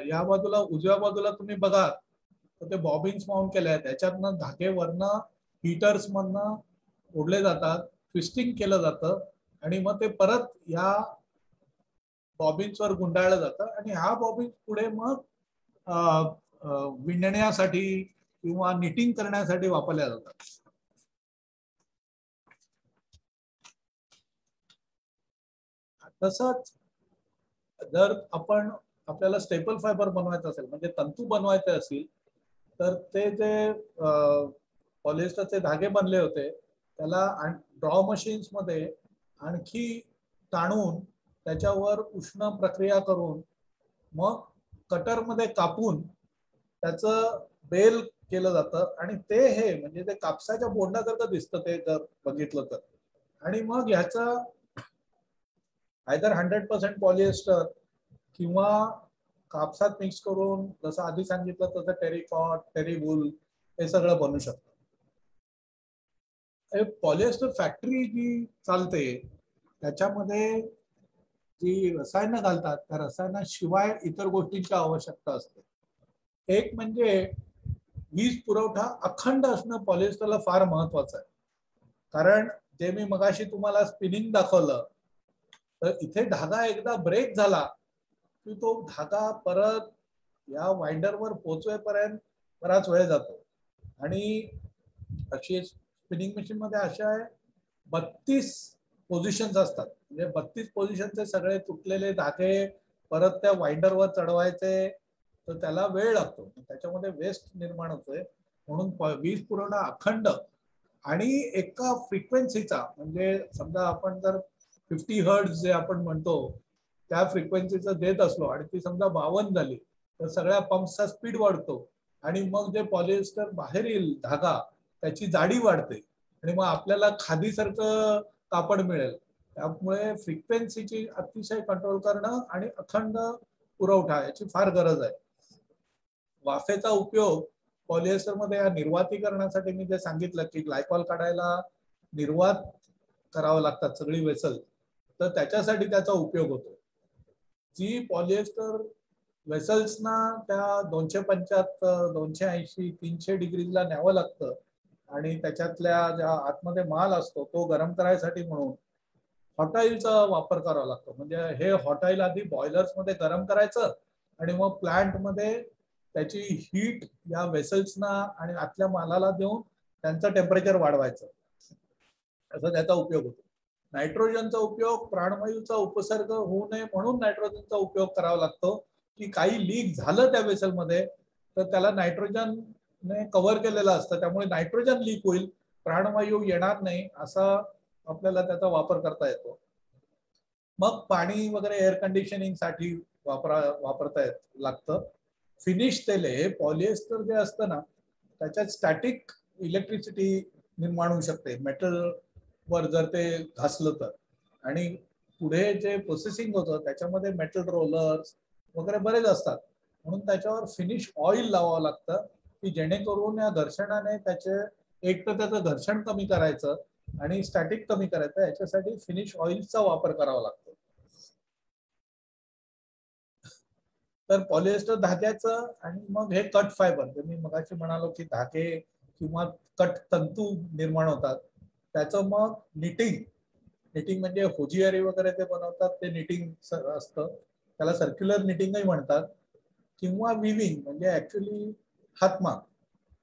या बाजूला उजव्या बाजूला तुम्ही बघा तर ते बॉबिन्स माउंट केले आहेत, त्याच्यातनं धागे वरनं हीटर्स मधनं ओढले जातात, ट्विस्टिंग केलं जातं आणि मग ते परत या बॉबिन्सवर गुंडाळलं जातं आणि हा बॉबिन्स पुढे मग विणण्यासाठी किंवा निटिंग करण्यासाठी वापरल्या जातात. तसंच जर आपल्याला स्टेपल फायबर बनवायचं असेल म्हणजे तंतू बनवायचे असेल तर ते जे पॉलिएस्टरचे धागे बनले होते त्याला ड्रॉ मशीन्स मध्ये आणखी ताणून त्याच्यावर उष्ण प्रक्रिया करून मग कटर मध्ये कापून त्याचं बेल केलं जातं आणि ते हे म्हणजे ते कापसाच्या बोंडासारखं दिसतं ते जर बघितलं तर. आणि मग ह्याचं आयदर 100% पॉलिएस्टर किंवा कापसात मिक्स करून जसं आधी सांगितलं तसं टेरिकॉट, टेरिवूल हे सगळं बनू शकतं. पॉलिएस्टर फॅक्टरी जी चालते त्याच्यामध्ये जी रसायनं घालतात त्या रसायनाशिवाय इतर गोष्टींची आवश्यकता असते. एक म्हणजे वीज पुरवठा अखंड असणं पॉलिएस्टरला फार महत्वाचं आहे. कारण जे मी मगाशी तुम्हाला स्पिनिंग दाखवलं तर इथे धागा एकदा ब्रेक झाला की तो धागा परत या वाइंडरवर पोहोचवेपर्यंत बराच वेळ जातो. आणि अशी स्पिनिंग मशीन मध्ये अशा 32 पोझिशन्स असतात. म्हणजे 32 पोझिशनचे सगळे तुटलेले धागे परत त्या वाइंडरवर चढवायचे, तर त्याला वेळ लागतो, त्याच्यामध्ये वेस्ट निर्माण होतोय. म्हणून वीज पुरवठा अखंड आणि एका फ्रिक्वेन्सीचा म्हणजे समजा आपण जर 50 हर्ट्ज जे आपण म्हणतो त्या फ्रिक्वेन्सीचं देत असलो आणि ती समजा 52 झाली तर सगळ्या पंप्सचा स्पीड वाढतो आणि मग जे पॉलिएस्टर बाहेर येईल धागा त्याची जाडी वाढते आणि मग आपल्याला खादीसारखं कापड मिळेल. त्यामुळे फ्रिक्वेन्सीची अतिशय कंट्रोल करणं आणि अखंड पुरवठा याची फार गरज आहे. वाफेचा उपयोग पॉलिएस्टर मध्ये या निर्वातीकरणासाठी मी जे सांगितलं की ग्लायकॉल काढायला निर्वात करावं लागतात सगळी वेसल, तर त्याच्यासाठी त्याचा उपयोग होतो. जी पॉलिएस्टर वेसल्सना त्या 275, 280, 300 डिग्रीला न्यावं लागतं आणि त्याच्यातल्या ज्या आतमध्ये माल असतो तो गरम करायसाठी म्हणून हॉट ऑइलचा वापर करावा लागतो. म्हणजे हे हॉट ऑइल आधी बॉयलर्स मध्ये गरम करायचं आणि मग प्लांट मध्ये त्याची हीट या वेसल्सना आणि आतल्या मालाला देऊन त्यांचं टेम्परेचर वाढवायचं, असा त्याचा उपयोग होतो. नायट्रोजनचा उपयोग प्राणवायूचा उपसर्ग होऊ नये म्हणून नायट्रोजनचा उपयोग करावा लागतो. की काही लीक झालं त्या वेसलमध्ये तर त्याला नायट्रोजनने कव्हर केलेलं असतं, त्यामुळे नायट्रोजन लीक होईल, प्राणवायू येणार नाही असा आपल्याला त्याचा वापर करता येतो. मग पाणी वगैरे एअर कंडिशनिंग साठी वापरता लागतं. फिनिश तेल हे पॉलिएस्टर जे असतं ना त्याच्यात स्टॅटिक इलेक्ट्रिसिटी निर्माण होऊ शकते मेटल वर जर ते घासलं तर, आणि पुढे जे प्रोसेसिंग होतं त्याच्यामध्ये मेटल रोलर्स वगैरे बरेच असतात, म्हणून त्याच्यावर फिनिश ऑइल लावावं लागतं की जेणेकरून या घर्षणाने त्याचे एक तर त्याचं घर्षण कमी करायचं आणि स्टॅटिक कमी करायचं, याच्यासाठी फिनिश ऑइलचा वापर करावा लागतो. तर पॉलिएस्टर धाग्याचं आणि मग हे कट फायबर, मी मगाशी म्हणालो की धागे किंवा कट तंतू निर्माण होतात, त्याचं मग निटिंग म्हणजे होजियारी वगैरे ते बनवतात ते निटिंग असतं, त्याला सर्क्युलर निटिंगही म्हणतात, किंवा विविंग म्हणजे ऍक्च्युली हातमाग,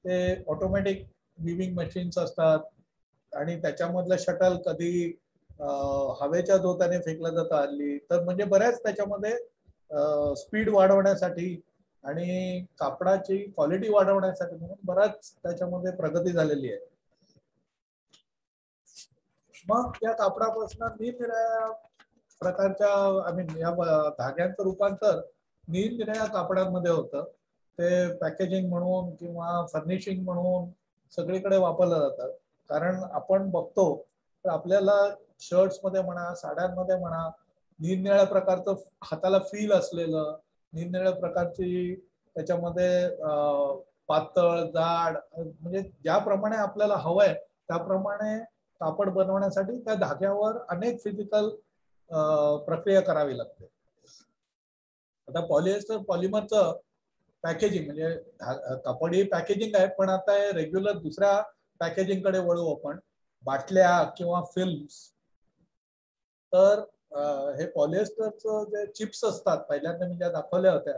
ते ऑटोमॅटिक विविंग मशीन्स असतात आणि त्याच्यामधलं शटल कधी हवेच्या जोताने फेकलं जातं हल्ली, तर म्हणजे बऱ्याच त्याच्यामध्ये स्पीड वाढवण्यासाठी आणि कापडाची क्वालिटी वाढवण्यासाठी म्हणून बराच त्याच्यामध्ये प्रगती झालेली आहे. मग या कापडापासून निरनिराळ्या प्रकारच्या या धाग्यांचं रूपांतर निरनिराळ्या कापडांमध्ये होतं, ते पॅकेजिंग म्हणून किंवा फर्निशिंग म्हणून सगळीकडे वापरलं जातं. कारण आपण बघतो तर आपल्याला शर्ट्स मध्ये म्हणा, साड्यांमध्ये म्हणा, निरनिराळ्या प्रकारचं हाताला फील असलेलं, निरनिराळ्या प्रकारची त्याच्यामध्ये पातळ जाड म्हणजे ज्याप्रमाणे आपल्याला हवंय त्याप्रमाणे कापड बनवण्यासाठी त्या धाग्यावर अनेक फिजिकल प्रक्रिया करावी लागते. आता पॉलिएस्टर पॉलिमरचं पॅकेजिंग म्हणजे कापड ही पॅकेजिंग आहे, पण आता रेग्युलर दुसऱ्या पॅकेजिंग कडे वळू आपण, बाटल्या किंवा फिल्म्स. तर हे पॉलिएस्टरचं जे चिप्स असतात पहिल्यांदा मी ज्या दाखवल्या होत्या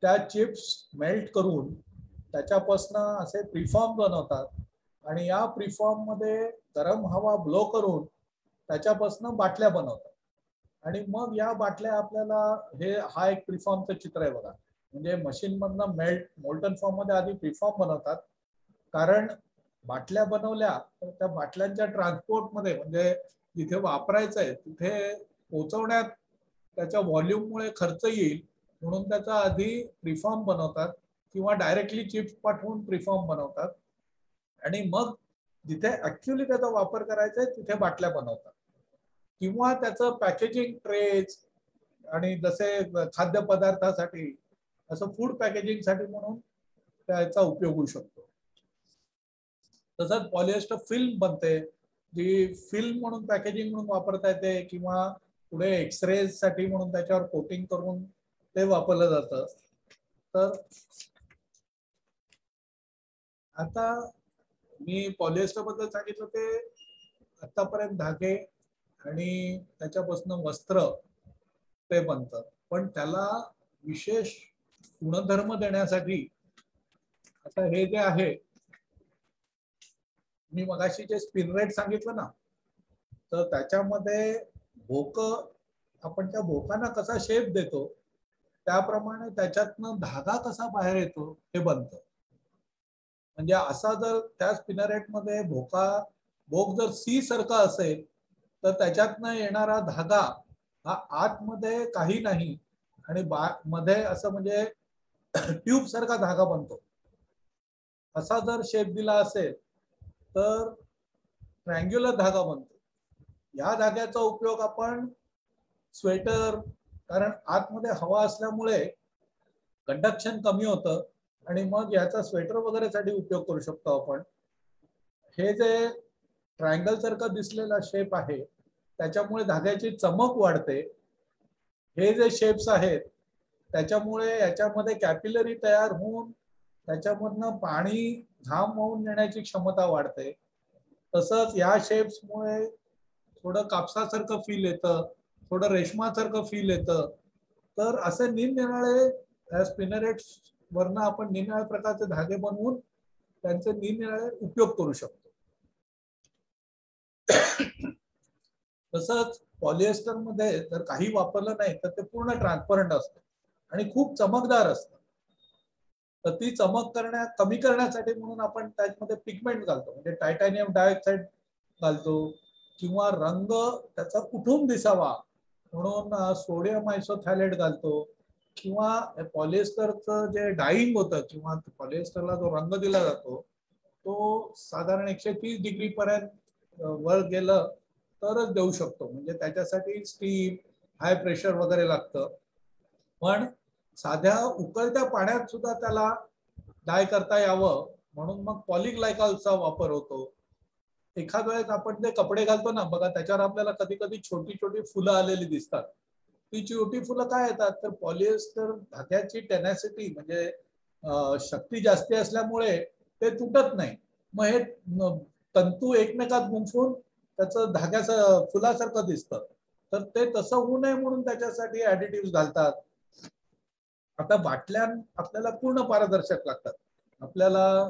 त्या चिप्स मेल्ट करून त्याच्यापासनं असे प्रीफॉर्म बनवतात आणि या प्रीफॉर्म मध्ये गरम हवा ब्लो करून त्याच्यापासनं बाटल्या बनवतात आणि मग या बाटल्या आपल्याला हा एक प्रीफॉर्मचं चित्र आहे बघा, म्हणजे मशीन मधनं मोल्टन फॉर्म मध्ये आधी प्रीफॉर्म बनवतात, कारण बाटल्या बनवल्या तर त्या बाटल्यांच्या ट्रान्सपोर्टमध्ये म्हणजे जिथे वापरायचं आहे तिथे पोहोचवण्यात त्याच्या व्हॉल्यूममुळे खर्च येईल, म्हणून त्याचा आधी प्रीफॉर्म बनवतात किंवा डायरेक्टली चिप्स पाठवून प्रीफॉर्म बनवतात आणि मग जिथे ऍक्च्युअली त्याचा वापर करायचा आहे तिथे बाटल्या बनवतात, किंवा त्याचं पॅकेजिंग ट्रेज आणि जसे खाद्यपदार्थासाठी असं फूड पॅकेजिंग साठी म्हणून त्याचा उपयोग होऊ शकतो. तसंच पॉलिएस्टर फिल्म बनते, जी फिल्म म्हणून पॅकेजिंग म्हणून वापरता येते किंवा पुढे एक्सरे साठी म्हणून त्याच्यावर कोटिंग करून ते वापरलं जातं. तर आता मी पॉलिएस्टर बद्दल सांगितलं ते आतापर्यंत धागे आणि त्याच्यापासून वस्त्र ते बनतं, पण त्याला विशेष गुणधर्म देण्यासाठी आता हे जे आहे मी मगाशी जे स्पिन रेट सांगितलं ना, तर त्याच्यामध्ये भोक, आपण त्या भोकांना कसा शेप देतो त्याप्रमाणे त्याच्यातनं धागा कसा बाहेर येतो हे बनतं. म्हणजे असा जर त्या स्पिनरेट मध्ये भोक जर सी सारखा असेल तर त्याच्यातनं येणारा धागा हा आतमध्ये काही नाही आणि मध्ये असं म्हणजे ट्यूब सारखा धागा बनतो. असा जर शेप दिला असेल तर ट्रँग्युलर धागा बनतो. या धाग्याचा उपयोग आपण स्वेटर, कारण आतमध्ये हवा असल्यामुळे कंडक्शन कमी होतं आणि मग याचा स्वेटर वगैरे साठी उपयोग करू शकतो आपण. हे जे ट्रायंगल सारखं दिसलेला शेप आहे त्याच्यामुळे धाग्याची चमक वाढते. हे जे शेप्स आहेत त्याच्यामुळे याच्यामध्ये कॅपिलरी तयार होऊन त्याच्यामधनं पाणी घाम वाहून नेण्याची क्षमता वाढते. तसंच या शेप्समुळे थोडं कापसासारखं फील येतं, थोडं रेशमासारखं फील येतं. तर असे निरनिराळे स्पिनरेट्स वरनं आपण निरनिराळ्या प्रकारचे धागे बनवून त्यांचे निरनिराळे उपयोग करू शकतो. तसंच पॉलिएस्टर मध्ये जर काही वापरलं नाही तर ते पूर्ण ट्रान्सपरंट असतं आणि खूप चमकदार असतं. तर ती चमक कमी करण्यासाठी म्हणून आपण त्याच्यामध्ये पिगमेंट घालतो, म्हणजे टायटॅनियम डायऑक्साईड घालतो, किंवा रंग त्याचा उठून दिसावा म्हणून सोडियम आयसोथॅलेट घालतो, किंवा पॉलिएस्टरचं जे डाईंग होतं किंवा पॉलिएस्टरला जो रंग दिला जातो तो साधारण 130 डिग्री पर्यंत वर गेलं तरच देऊ शकतो. म्हणजे त्याच्यासाठी स्टीम, हाय प्रेशर वगैरे लागतं. पण साध्या उकळत्या पाण्यात सुद्धा त्याला डाय करता यावं म्हणून मग पॉलीग्लायकॉलचा वापर होतो. एखाद वेळेस आपण जे कपडे घालतो ना बघा, त्याच्यावर आपल्याला कधी कधी छोटी छोटी फुलं आलेली दिसतात. ती छोटी फुलं काय येतात तर पॉलिएस्टर धाग्याची टेनॅसिटी म्हणजे शक्ती जास्ती असल्यामुळे ते तुटत नाही. मग हे तंतू एकमेकात गुंफून त्याचं धाग्याचं फुलासारखं दिसतं. तर ते तसं होऊ नये म्हणून त्याच्यासाठी ऍडिटिव्ह घालतात. आता बाटल्या आपल्याला पूर्ण पारदर्शक लागतात. आपल्याला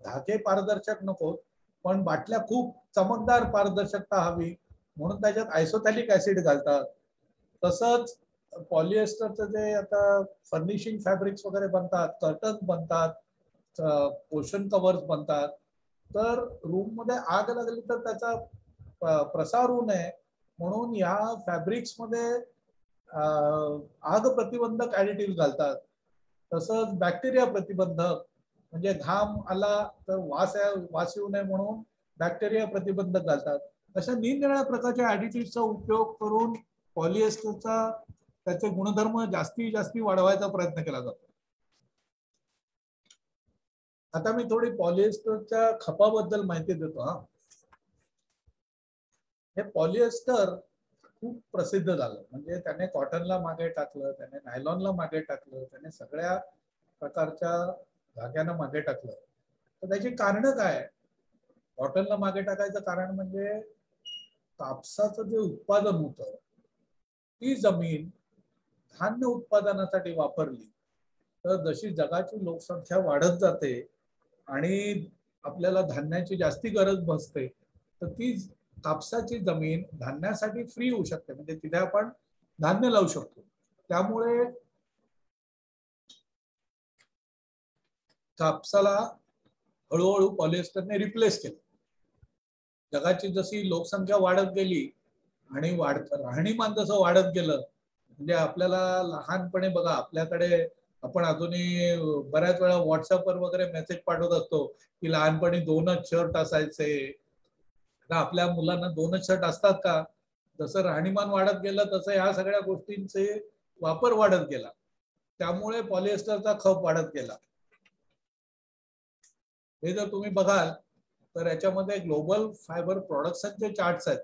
धागे पारदर्शक नको, पण बाटल्या खूप चमकदार पारदर्शकता हवी म्हणून त्याच्यात आयसोथॅलिक ऍसिड घालतात. तसंच पॉलिएस्टरचं जे आता फर्निशिंग फॅब्रिक्स वगैरे बनतात, कर्टन्स बनतात, पोर्शन कव्हर्स बनतात, तर रूम मध्ये आग लागली तर त्याचा प्रसार होऊ नये म्हणून या फॅब्रिक्स मध्ये आग प्रतिबंधक ऍडिटिव्ह घालतात. तसंच बॅक्टेरिया प्रतिबंधक म्हणजे घाम आला तर वास येऊ नये म्हणून बॅक्टेरिया प्रतिबंधक घालतात. अशा निरनिराळ्या प्रकारच्या ऍडिटिव्हचा उपयोग करून पॉलिएस्टरचा त्याचे गुणधर्म जास्ती वाढवायचा प्रयत्न केला जातो. आता मी थोडी पॉलिएस्टरच्या खपाबद्दल माहिती देतो. हे पॉलिएस्टर खूप प्रसिद्ध झालं, म्हणजे त्याने कॉटनला मागे टाकलं, त्याने नायलॉनला मागे टाकलं, त्याने सगळ्या प्रकारच्या धाग्यांना मागे टाकलं. तर त्याची कारण काय? कॉटनला मागे टाकायचं कारण म्हणजे कापसाचं जे उत्पादन होतं ती जमीन धान्य उत्पादनासाठी वापरली तर जशी जगाची लोकसंख्या वाढत जाते आणि आपल्याला धान्याची जास्ती गरज भासते तर ती कापसाची जमीन धान्यासाठी फ्री होऊ शकते, म्हणजे तिथे आपण धान्य लावू शकतो. त्यामुळे कापसाला हळूहळू पॉलिएस्टरने रिप्लेस केलं. जगाची जशी लोकसंख्या वाढत गेली आणि राहणीमान जसं वाढत गेलं, म्हणजे आपल्याला लहानपणी बघा आपल्याकडे आपण अजूनही बऱ्याच वेळा व्हॉट्सअपवर वगैरे मेसेज पाठवत असतो की लहानपणी 2च शर्ट असायचे. आता आपल्या मुलांना 2च शर्ट असतात का? जसं राहणीमान वाढत गेलं तसं या सगळ्या गोष्टींचे वापर वाढत गेला, त्यामुळे पॉलिएस्टरचा खप वाढत गेला. हे जर तुम्ही बघाल तर याच्यामध्ये ग्लोबल फायबर प्रोडक्शनचे चार्ट्स आहेत.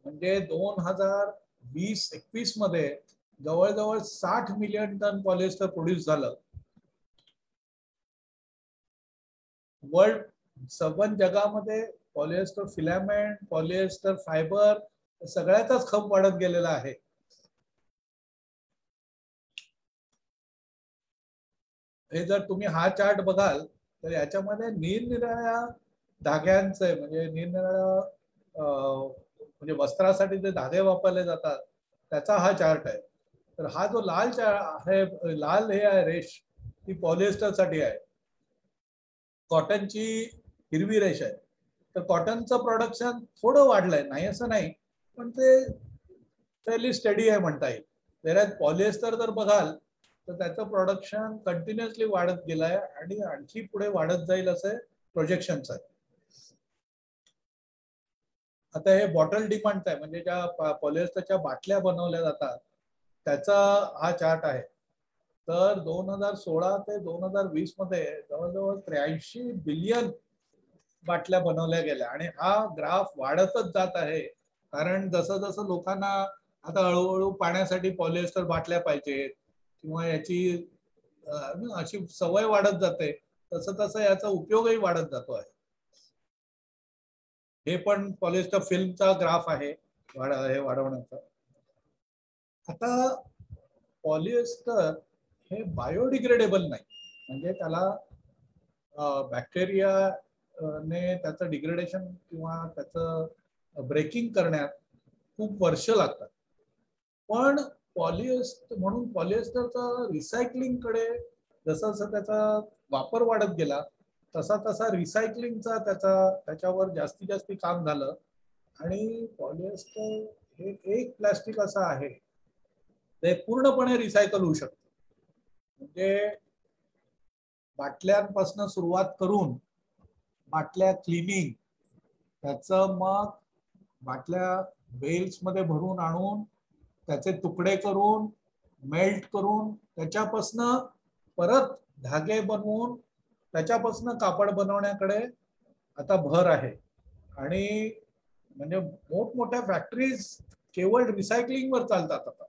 म्हणजे 2020-21 मध्ये जवळजवळ 60 मिलियन टन पॉलिएस्टर प्रोड्यूस झालं. वर्ल्ड सबन जगामध्ये पॉलिएस्टर फिलामेंट, पॉलिएस्टर फायबर सगळ्याचाच खप वाढत गेलेला आहे. हे जर तुम्ही हा चार्ट बघाल तर याच्यामध्ये निरनिराळ्या धाग्यांचे म्हणजे निरनिराळ्या म्हणजे वस्त्रासाठी जे धागे वापरले जातात त्याचा हा चार्ट आहे. तर हा जो लाल आहे, लाल हे आहे रेष, ती पॉलिएस्टर साठी आहे. कॉटनची हिरवी रेष आहे. तर कॉटनचं प्रोडक्शन थोडं वाढलंय, नाही असं नाही, पण ते फेअरली स्टडी आहे म्हणता येईल. त्यात पॉलिएस्टर जर बघाल तर त्याचं प्रोडक्शन कंटिन्युअसली वाढत गेलंय आणि आणखी पुढे वाढत जाईल असे प्रोजेक्शन्स आहेत. आता हे बॉटल डिमांड आहे, म्हणजे ज्या पॉलिएस्टरच्या बाटल्या बनवल्या जातात त्याचा हा चार्ट आहे. तर 2016 ते 2020 मध्ये जवळजवळ 83 बिलियन बाटल्या बनवल्या गेल्या आणि हा ग्राफ वाढतच जात आहे. कारण जसं जसं लोकांना आता हळूहळू पाण्यासाठी पॉलिएस्टर बाटल्या पाहिजेत किंवा याची अशी सवय वाढत जाते, तसं तसं याचा उपयोगही वाढत जातो आहे. हे पण पॉलिएस्टर फिल्मचा ग्राफ आहे हे वाढवण्याचा. आता पॉलिएस्टर हे बायोडिग्रेडेबल नाही, म्हणजे त्याला बॅक्टेरिया ने त्याचं डिग्रेडेशन किंवा त्याचं ब्रेकिंग करण्यात खूप वर्ष लागतात. पण म्हणून पॉलिएस्टरचा रिसायकलिंग कडे जसं जसं त्याचा वापर वाढत गेला तसा तसा रिसायकलिंगचा त्याच्यावर जास्तीत जास्त काम झालं. आणि पॉलिएस्टर हे एक प्लास्टिक असं आहे ते पूर्णपणे रिसायकल होऊ शकतं. म्हणजे बाटल्यांपासून सुरुवात करून बाटल्या क्लिनिंग, त्याचं मग बाटल्या बेल्स मध्ये भरून आणून त्याचे तुकडे करून मेल्ट करून त्याच्यापासनं परत धागे बनवून त्याच्यापासनं कापड बनवण्याकडे आता भर आहे. आणि म्हणजे मोठमोठ्या फॅक्टरीज केवळ रिसायकलिंग वर चालतात आता.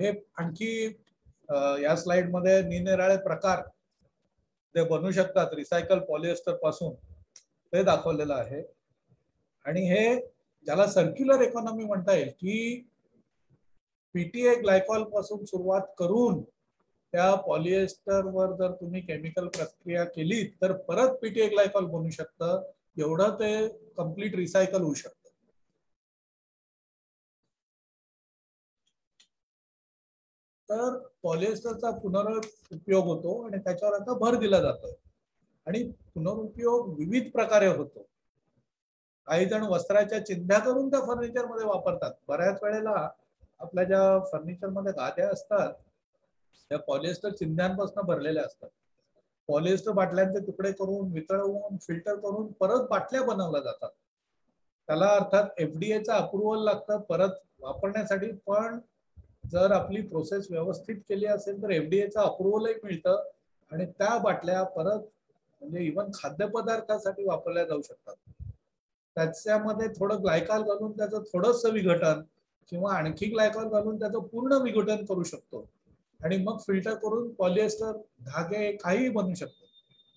हे आणखी या स्लाइड मध्ये निरनिराळे प्रकार जे बनू शकतात रिसायकल पॉलिएस्टर पासून ते दाखवलेलं आहे. आणि हे ज्याला सर्क्युलर इकॉनॉमी म्हणता येईल की पीटीए ग्लायकॉल पासून सुरुवात करून त्या पॉलिएस्टर वर जर तुम्ही केमिकल प्रक्रिया केली तर परत पीटीए ग्लायकॉल बनू शकतं. एवढं ते कम्प्लीट रिसायकल होऊ शकतं. तर पॉलिएस्टरचा पुनरुपयोग होतो आणि त्याच्यावर आता भर दिला जातो. आणि पुनरुपयोग विविध प्रकारे होतो. काही जण वस्त्राच्या चिंध्या करून त्या फर्निचर मध्ये वापरतात. बऱ्याच वेळेला आपल्या ज्या फर्निचर मध्ये गाद्या असतात त्या पॉलिएस्टर चिंध्यांपासून भरलेल्या असतात. पॉलिएस्टर बाटल्यांचे तुकडे करून वितळवून फिल्टर करून परत बाटल्या बनवल्या जातात. त्याला अर्थात एफडीएचा अप्रुव्हल लागतं परत वापरण्यासाठी. पण जर आपली प्रोसेस व्यवस्थित केली असेल तर एफडीएचा अप्रुव्हलही मिळतं आणि त्या बाटल्या परत म्हणजे इव्हन खाद्यपदार्थासाठी वापरल्या जाऊ शकतात. त्याच्यामध्ये थोडं ग्लायकॉल घालून त्याचं थोडंसं विघटन किंवा आणखी ग्लायकॉल घालून त्याचं पूर्ण विघटन करू शकतो आणि मग फिल्टर करून पॉलिएस्टर धागे काही बनू शकतो.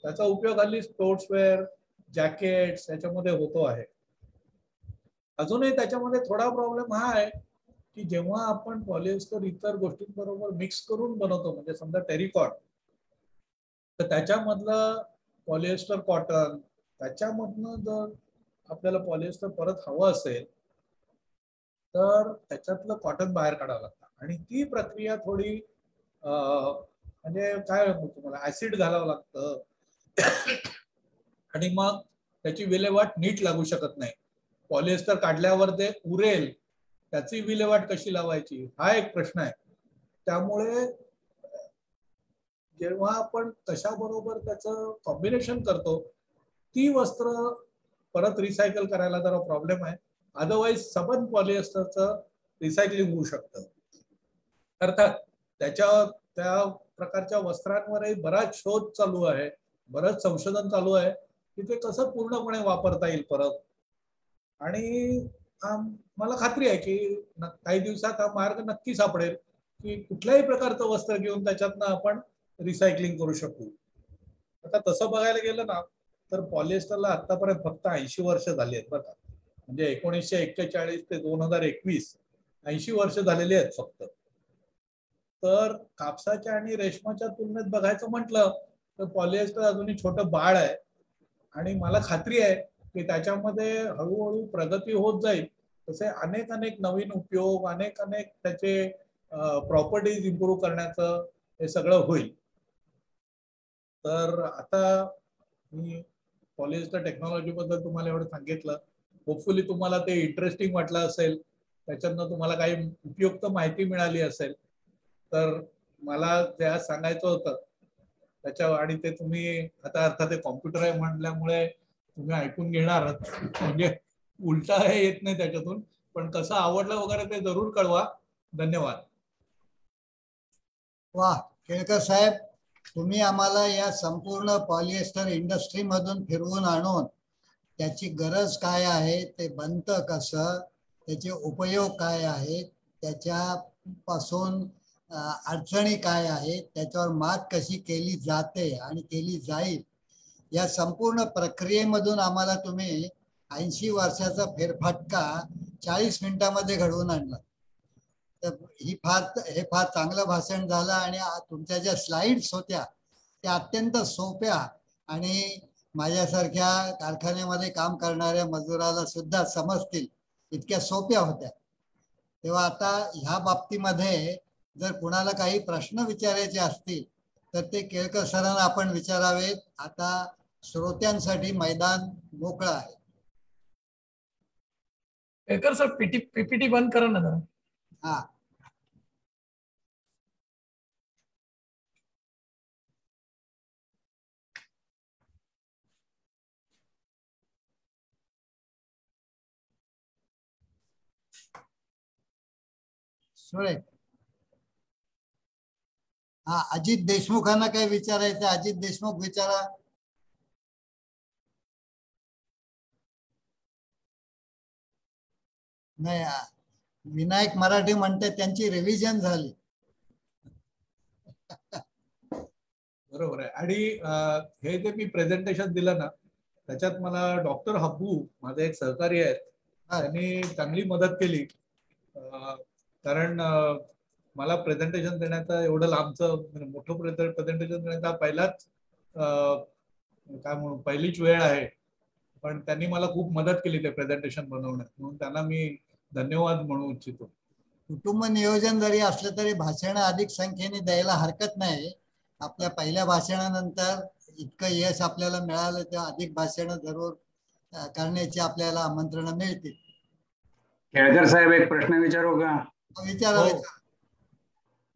त्याचा उपयोग हल्ली स्पोर्ट्सवेअर जॅकेट्स याच्यामध्ये होतो आहे. अजूनही त्याच्यामध्ये थोडा प्रॉब्लेम हा आहे की जेव्हा आपण पॉलिएस्टर इतर गोष्टींबरोबर मिक्स करून बनवतो म्हणजे समजा टेरिकॉट तर त्याच्यामधलं पॉलिएस्टर कॉटन त्याच्यामधनं जर आपल्याला पॉलिएस्टर परत हवं असेल तर त्याच्यातलं कॉटन बाहेर काढावं लागतं. आणि ती प्रक्रिया थोडी म्हणजे काय तुम्हाला ऍसिड घालावं लागतं आणि मग त्याची विल्हेवाट नीट लागू शकत नाही. पॉलिएस्टर काढल्यावर ते उरेल त्याची विल्हेवाट कशी लावायची हा एक प्रश्न आहे. त्यामुळे जेव्हा आपण कशाबरोबर त्याचं कॉम्बिनेशन करतो ती वस्त्र परत रिसायकल करायला जरा प्रॉब्लेम आहे. अदरवाईज सबंध पॉलिएस्टरचं रिसायकलिंग होऊ शकतं. अर्थात त्या प्रकारच्या वस्त्रांवरही बराच शोध चालू आहे, बरंच संशोधन चालू आहे की ते कसं पूर्णपणे वापरता येईल परत. आणि मला खात्री आहे की काही दिवसात हा मार्ग नक्की सापडेल की कुठल्याही प्रकारचं वस्त्र घेऊन त्याच्यातनं आपण रिसायकलिंग करू शकू. आता तसं बघायला गेलं ना तर पॉलिएस्टरला आतापर्यंत फक्त 80 वर्ष झाली आहेत बरं का. म्हणजे 1941 ते 2021 80 वर्ष झालेली आहेत फक्त. तर कापसाच्या आणि रेशमाच्या तुलनेत बघायचं म्हटलं तर पॉलिएस्टर अजूनही छोटं बाळ आहे. आणि मला खात्री आहे की त्याच्यामध्ये हळूहळू प्रगती होत जाईल. तसे अनेक नवीन उपयोग अनेक त्याचे प्रॉपर्टीज इम्प्रूव्ह करण्याचं हे सगळं होईल. तर आता मी पॉलिएस्टर टेक्नॉलॉजी बद्दल तुम्हाला एवढं सांगितलं. होपफुली तुम्हाला ते इंटरेस्टिंग वाटलं असेल, त्याच्यातनं तुम्हाला काही उपयुक्त माहिती मिळाली असेल. तर मला जे आज सांगायचं होतं त्याच्या आणि ते तुम्ही आता अर्थात कॉम्प्युटर आहे म्हणल्यामुळे तुम्ही ऐकून घेणार म्हणजे उलटा हे येत नाही त्याच्यातून. पण कसं आवडलं वगैरे ते जरूर कळवा. धन्यवाद. वा केळकर साहेब, तुम्ही आम्हाला या संपूर्ण पॉलिएस्टर इंडस्ट्री मधून फिरवून आणून त्याची गरज काय आहे, ते बनतं कसं, त्याचे उपयोग काय आहेत, त्याच्यापासून अडचणी काय आहेत, त्याच्यावर मात कशी केली जाते आणि केली जाईल, या संपूर्ण प्रक्रियेमधून आम्हाला तुम्ही 80 वर्षाचा फेरफटका 40 मिनिटांमध्ये घडवून आणला. तर हे फार चांगलं भाषण झालं. आणि तुमच्या ज्या स्लाइड्स होत्या त्या अत्यंत सोप्या आणि माझ्यासारख्या कारखान्यामध्ये काम करणाऱ्या मजुराला सुद्धा समजतील इतक्या सोप्या होत्या. तेव्हा आता ह्या बाबतीमध्ये जर कुणाला काही प्रश्न विचारायचे असतील तर ते केळकर सरांना आपण विचारावेत. आता श्रोत्यांसाठी मैदान मोकळं आहे. केळकर सर पीपीटी बंद करा ना जरा. हा, सुरेश. हा, अजित देशमुखांना काय विचारायचं? अजित देशमुख विचारा. नाही, विनायक मराठे म्हणते त्यांची रिव्हिजन झाली. बरोबर आहे. आणि हे जे मी प्रेझेंटेशन दिलं ना त्याच्यात मला डॉक्टर हब्बू माझे एक सहकारी आहेत त्यांनी चांगली मदत केली. कारण मला प्रेझेंटेशन देण्याचा एवढं लांबचं मोठं प्रेझेंटेशन देण्याचा पहिलाच काय म्हणू पहिलीच वेळ आहे. पण त्यांनी मला खूप मदत केली ते प्रेझेंटेशन बनवण्यात, म्हणून त्यांना मी धन्यवाद म्हणू इच्छितो. कुटुंब नियोजन जरी असलं तरी भाषण अधिक संख्येने द्यायला हरकत नाही. आपल्या पहिल्या भाषणानंतर इतकं यश आपल्याला मिळालं तेव्हा अधिक भाषण जरूर करण्याची आपल्याला आमंत्रण मिळतील. केळकर साहेब एक प्रश्न विचारू का? विचारा.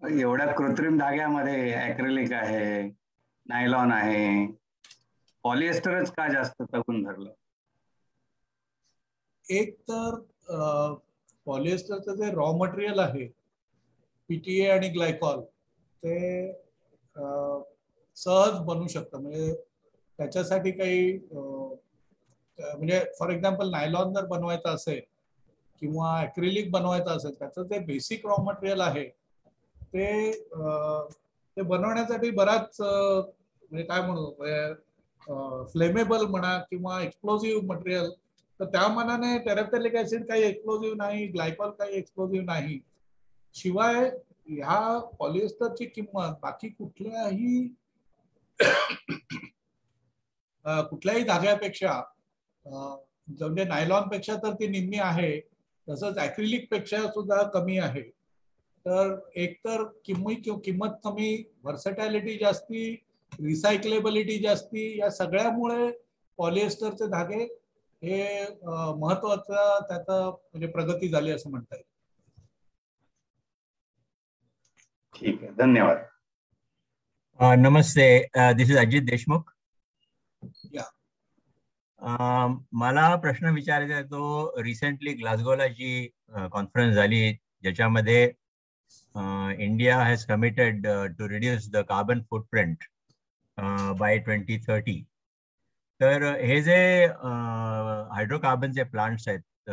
एवढ्या कृत्रिम धाग्यामध्ये ऍक्रेलिक आहे, नायलॉन आहे, पॉलिएस्टरच का जास्त तगून धरलं? एक तर पॉलिएस्टरचं जे रॉ मटेरियल आहे पीटीए आणि ग्लायकॉल ते सहज बनू शकतं. म्हणजे त्याच्यासाठी काही म्हणजे फॉर एक्झाम्पल नायलॉन जर बनवायचा असेल किंवा ॲक्रिलिक बनवायचं असेल त्याचं जे बेसिक रॉ मटेरियल आहे ते बनवण्यासाठी बराच म्हणजे काय म्हणू फ्लेमेबल म्हणा किंवा एक्सप्लोजिव्ह मटेरियल, तर त्या मानाने टेरेफ्थॅलिक ऍसिड काही एक्सप्लोजिव्ह नाही, ग्लायकॉल काही एक्सप्लोजिव्ह नाही. शिवाय ह्या पॉलिएस्टरची किंमत बाकी कुठल्याही धाग्यापेक्षा म्हणजे नायलॉन पेक्षा तर ती निम्मी आहे, तसंच ॲक्रिलिक पेक्षा सुद्धा कमी आहे. तर एकतर किंमत कमी, व्हर्सॅटॅलिटी जास्ती, रिसायकलेबिलिटी जास्ती, या सगळ्यामुळे पॉलिएस्टरचे धागे हे महत्वाचा त्याचा म्हणजे प्रगती झाली असं म्हणता येईल. ठीक आहे, धन्यवाद. नमस्ते, दिस इज अजित देशमुख. मला प्रश्न विचारायचा आहे तो रिसेंटली ग्लासगोला जी कॉन्फरन्स झाली ज्याच्यामध्ये India has committed to reduce the carbon footprint by 2030. तर हे जे हायड्रोकार्बनचे प्लांट्स आहेत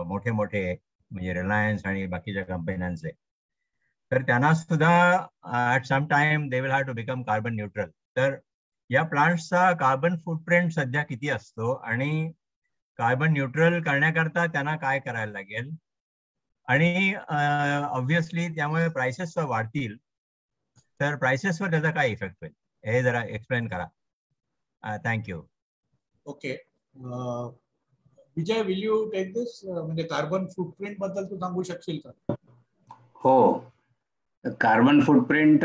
मोठे मोठे म्हणजे रिलायन्स आणि बाकीच्या कंपन्यांचे, तर त्यांना सुद्धा at some time they will have to become carbon neutral. तर या प्लांट्सचा कार्बन फुटप्रिंट सध्या किती असतो आणि कार्बन न्यूट्रल करण्याकरता त्यांना काय करायला लागेल? आणि ऑब्व्हियसली त्यामुळे प्राइसेस वाढतील, तर प्राइसेसवर त्याचा काय इफेक्ट होईल हे जरा एक्सप्लेन करा. Thank you. Okay, Vijay, will you take this? म्हणजे कार्बन फुटप्रिंट बद्दल तू सांगू शकशील का? हो, कार्बन फुटप्रिंट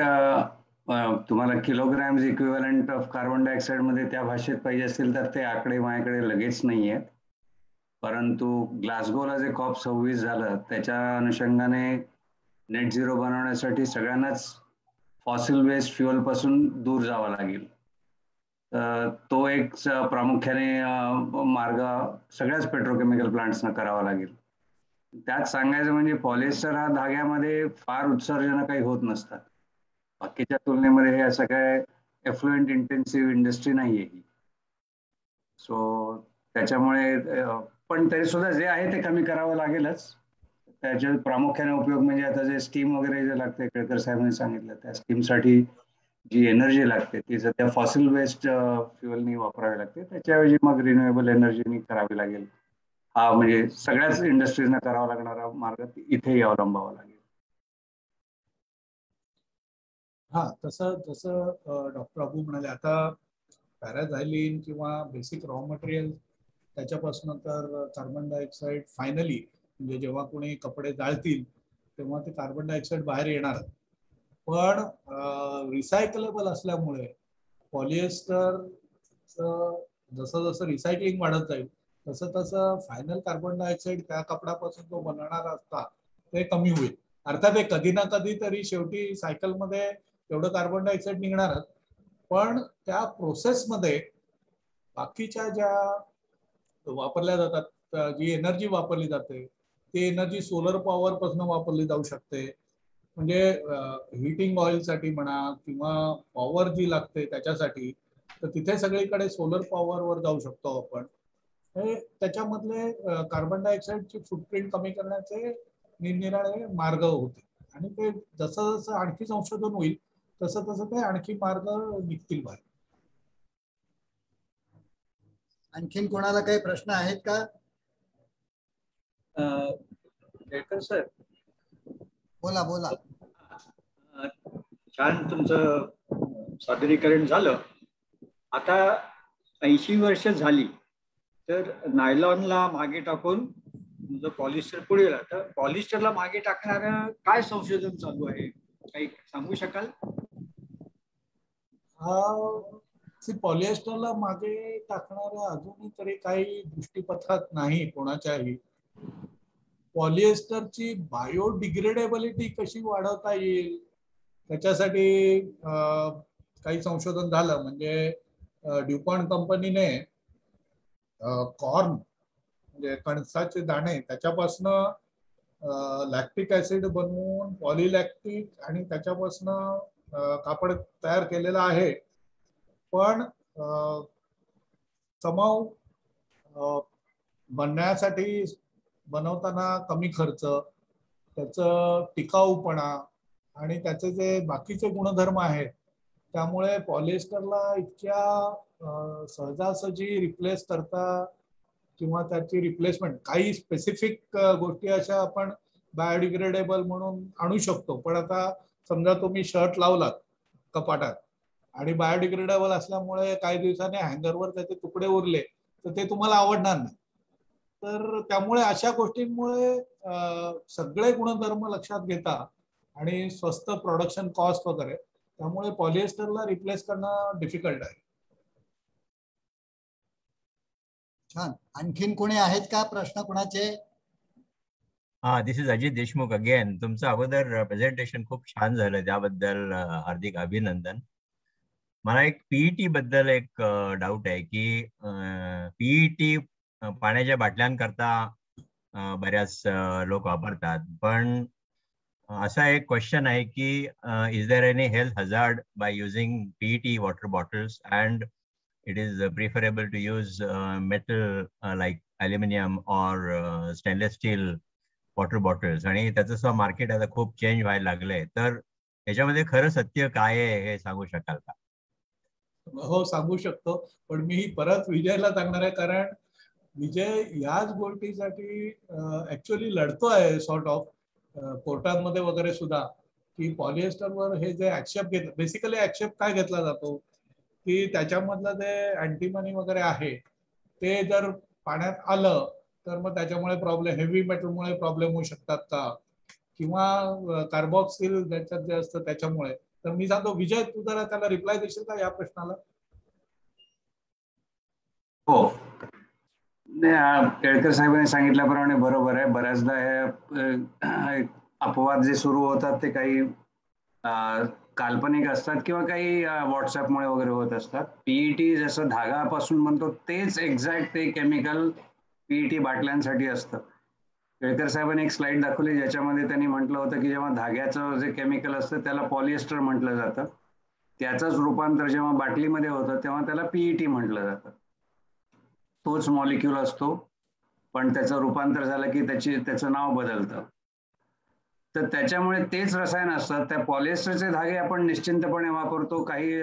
तुम्हाला kilograms equivalent of carbon dioxide मध्ये त्या भाषेत पाहिजे असतील तर ते आकडे माझ्याकडे लगेच नाही आहेत. परंतु ग्लासगोला जे COP 26 झालं त्याच्या अनुषंगाने नेट झिरो बनवण्यासाठी सगळ्यांनाच फॉसिल वेस्ट फ्युअल पासून दूर जावं लागेल. तो एक प्रामुख्याने मार्ग सगळ्याच पेट्रोकेमिकल प्लांट्सना करावा लागेल. त्यात सांगायचं म्हणजे पॉलिएस्टर हा धाग्यामध्ये फार उत्सर्जन काही होत नसतात. बाकीच्या तुलनेमध्ये हे असं काय एफ्लुएंट इंटेन्सिव्ह इंडस्ट्री नाही आहे. सो त्याच्यामुळे पण तरी सुद्धा जे आहे ते कमी करावं लागेलच. त्याचे प्रामुख्याने उपयोग म्हणजे आता जे स्टीम वगैरे जे लागते, केळकर साहेबांनी सांगितलं, त्या स्टीमसाठी जी एनर्जी लागते ती सध्या फॉसिल वेस्ट फ्युअलनी वापरावी लागते. त्याच्याऐवजी मग रिन्युएबल एनर्जीनी करावी लागेल. हा म्हणजे सगळ्याच इंडस्ट्रीजना करावा लागणारा मार्ग इथेही अवलंबावा लागेल. हा, जसं डॉक्टर अबू म्हणाले, आता पॅराझायलिन किंवा बेसिक रॉ मटेरियल त्याच्यापासून तर कार्बन डायऑक्साईड फायनली म्हणजे जेव्हा कोणी कपडे जाळतील तेव्हा ते कार्बन डायऑक्साईड बाहेर येणार. पण रिसायकलेबल असल्यामुळे पॉलिएस्टर जसं जसं रिसायकलिंग वाढत जाईल तसं तसं फायनल कार्बन डायऑक्साईड त्या कपड्यापासून जो बनवणार असता ते कमी होईल. अर्थात कधी ना कधी तरी शेवटी सायकलमध्ये तेवढं कार्बन डायऑक्साईड निघणारच, पण त्या प्रोसेसमध्ये बाकीच्या ज्या वापरल्या जातात जी एनर्जी वापरली जाते ती एनर्जी सोलर पॉवर पासून वापरली जाऊ शकते. म्हणजे हिटिंग ऑइल साठी म्हणा किंवा पॉवर जी लागते त्याच्यासाठी तर तिथे सगळीकडे सोलर पॉवरवर जाऊ शकतो आपण. त्याच्यामधले कार्बन डायऑक्साईडची फुटप्रिंट कमी करण्याचे निरनिराळे मार्ग होते आणि ते जसं जसं आणखी संशोधन होईल तसं तसं ते आणखी मार्ग निघतील बाहेर. आणखीन कोणाला काही प्रश्न आहेत का? केळकर सर, बोला बोला. छान तुमचं सादरीकरण झालं. आता 80 वर्ष झाली तर नायलॉनला मागे टाकून तुमचं पॉलिस्टर पुढे गेला, तर पॉलिस्टरला मागे टाकणारं काय संशोधन चालू आहे काही सांगू शकाल? पॉलिएस्टरला मागे टाकणारं अजूनही तरी काही दृष्टीपथात नाही कोणाच्याही. पॉलिएस्टरची बायोडिग्रेडेबिलिटी कशी वाढवता येईल त्याच्यासाठी काही संशोधन झालं. म्हणजे ड्युपॉन्ट कंपनीने कॉर्न म्हणजे कणसाचे दाणे त्याच्यापासनं लॅक्टिक ऍसिड बनवून पॉलिलॅक्टिक आणि त्याच्यापासनं कापड तयार केलेलं आहे. पण समाव बनवताना कमी खर्च, त्याचं टिकाऊपणा आणि त्याचे जे बाकीचे गुणधर्म आहेत त्यामुळे पॉलिएस्टरला इतक्या सहजासहजी रिप्लेस करता किंवा त्याची रिप्लेसमेंट काही स्पेसिफिक गोष्टी अशा आपण बायोडिग्रेडेबल म्हणून आणू शकतो. पण आता समजा तुम्ही शर्ट लावलात कपाटात आणि बायोडिग्रेडेबल असल्यामुळे काही दिवसांनी हँगरवर त्याचे तुकडे उरले तर ते तुम्हाला आवडणार नाही. तर त्यामुळे अशा गोष्टींमुळे सगळे गुणधर्म लक्षात घेता आणि स्वस्त प्रोडक्शन कॉस्ट वगैरे त्यामुळे पॉलिएस्टरला रिप्लेस करणं डिफिकल्ट आहे. छान. आणखीन कोणी आहेत का प्रश्न कोणाचे? दिस इज अजित देशमुख अगेन. तुमचं अगोदर प्रेझेंटेशन खूप छान झालं त्याबद्दल हार्दिक अभिनंदन. मला एक पीईटी बद्दल एक डाऊट आहे की पीईटी पाण्याच्या बाटल्यांकरता बऱ्याच लोक वापरतात, पण असा एक क्वेश्चन आहे की is there any health hazard by using PET water bottles and it is preferable to use metal like aluminum or stainless steel water bottles. आणि त्याचं मार्केट आता खूप चेंज व्हायला लागलंय, तर याच्यामध्ये खरं सत्य काय आहे हे सांगू शकाल का? हो सांगू शकतो, पण मी परत विजयला सांगणार आहे कारण विजय याच गोष्टीसाठी ऍक्च्युअली लढतोय सॉर्ट ऑफ कोर्टांमध्ये वगैरे सुद्धा की पॉलिएस्टरवर हे जे ऍक्सेप्ट घेतलं, बेसिकली ऍक्सेप्ट काय घेतला जातो की त्याच्यामधलं जे अँटीमनी वगैरे आहे ते जर पाण्यात आलं तर मग त्याच्यामुळे प्रॉब्लेम, हेवी मेटलमुळे प्रॉब्लेम होऊ शकतात का, किंवा कार्बॉक्सिल ज्याच्यात जे असतं त्याच्यामुळे. तर मी सांगतो विजय तू जरा त्याला रिप्लाय देशील का या प्रश्नाला? हो, केळकर साहेबांनी सांगितल्याप्रमाणे बरोबर आहे. बऱ्याचदा हे अपवाद जे सुरू होतात ते काही काल्पनिक असतात किंवा काही व्हॉट्सअपमुळे वगैरे होत असतात. पीईटी जसं धागापासून म्हणतो तेच एक्झॅक्ट ते केमिकल पीईटी बाटल्यांसाठी असतं. केळकर साहेबांनी एक स्लाइड दाखवली ज्याच्यामध्ये त्यांनी म्हटलं होतं की जेव्हा धाग्याचं जे केमिकल असतं त्याला पॉलिएस्टर म्हटलं जातं, त्याचंच रूपांतर जेव्हा बाटलीमध्ये होतं तेव्हा त्याला पीईटी म्हटलं जातं. तोच मॉलिक्यूल असतो पण त्याचं रूपांतर झालं की त्याचं नाव बदलतं. तर त्याच्यामुळे तेच रसायन असतात. त्या पॉलिएस्टरचे धागे आपण निश्चिंतपणे वापरतो, काही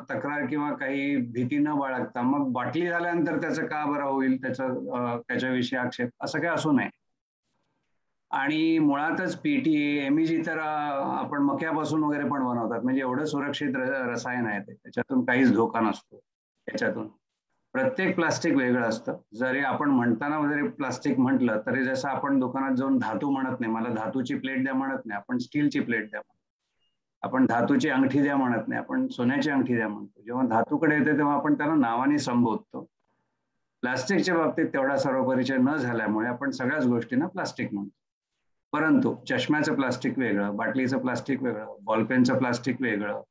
तक्रार किंवा काही भीती न बाळगता. मग बाटली झाल्यानंतर त्याचं का बरं होईल त्याच्याविषयी आक्षेप असं काय असू नये. आणि मुळातच पीटी एमईजी तर आपण मक्यापासून वगैरे पण बनवतात, म्हणजे एवढं सुरक्षित रसायन आहे ते, त्याच्यातून काहीच धोका नसतो. त्याच्यातून. प्रत्येक प्लास्टिक वेगळं असतं. जरी आपण म्हणताना जरी प्लास्टिक म्हटलं तरी जसं आपण दुकानात जाऊन धातू म्हणत नाही, मला धातूची प्लेट द्या म्हणत नाही, आपण स्टीलची प्लेट द्या. आपण धातूची अंगठी द्या म्हणत नाही, आपण सोन्याची अंगठी द्या म्हणतो. जेव्हा धातूकडे येते तेव्हा आपण त्याला नावाने संबोधतो. प्लास्टिकच्या बाबतीत तेवढा सर्व परिचय न झाल्यामुळे आपण सगळ्याच गोष्टींना प्लास्टिक म्हणतो. परंतु चष्म्याचं प्लास्टिक वेगळं, बाटलीचं प्लास्टिक वेगळं, बॉलपेनचं प्लास्टिक वेगळं,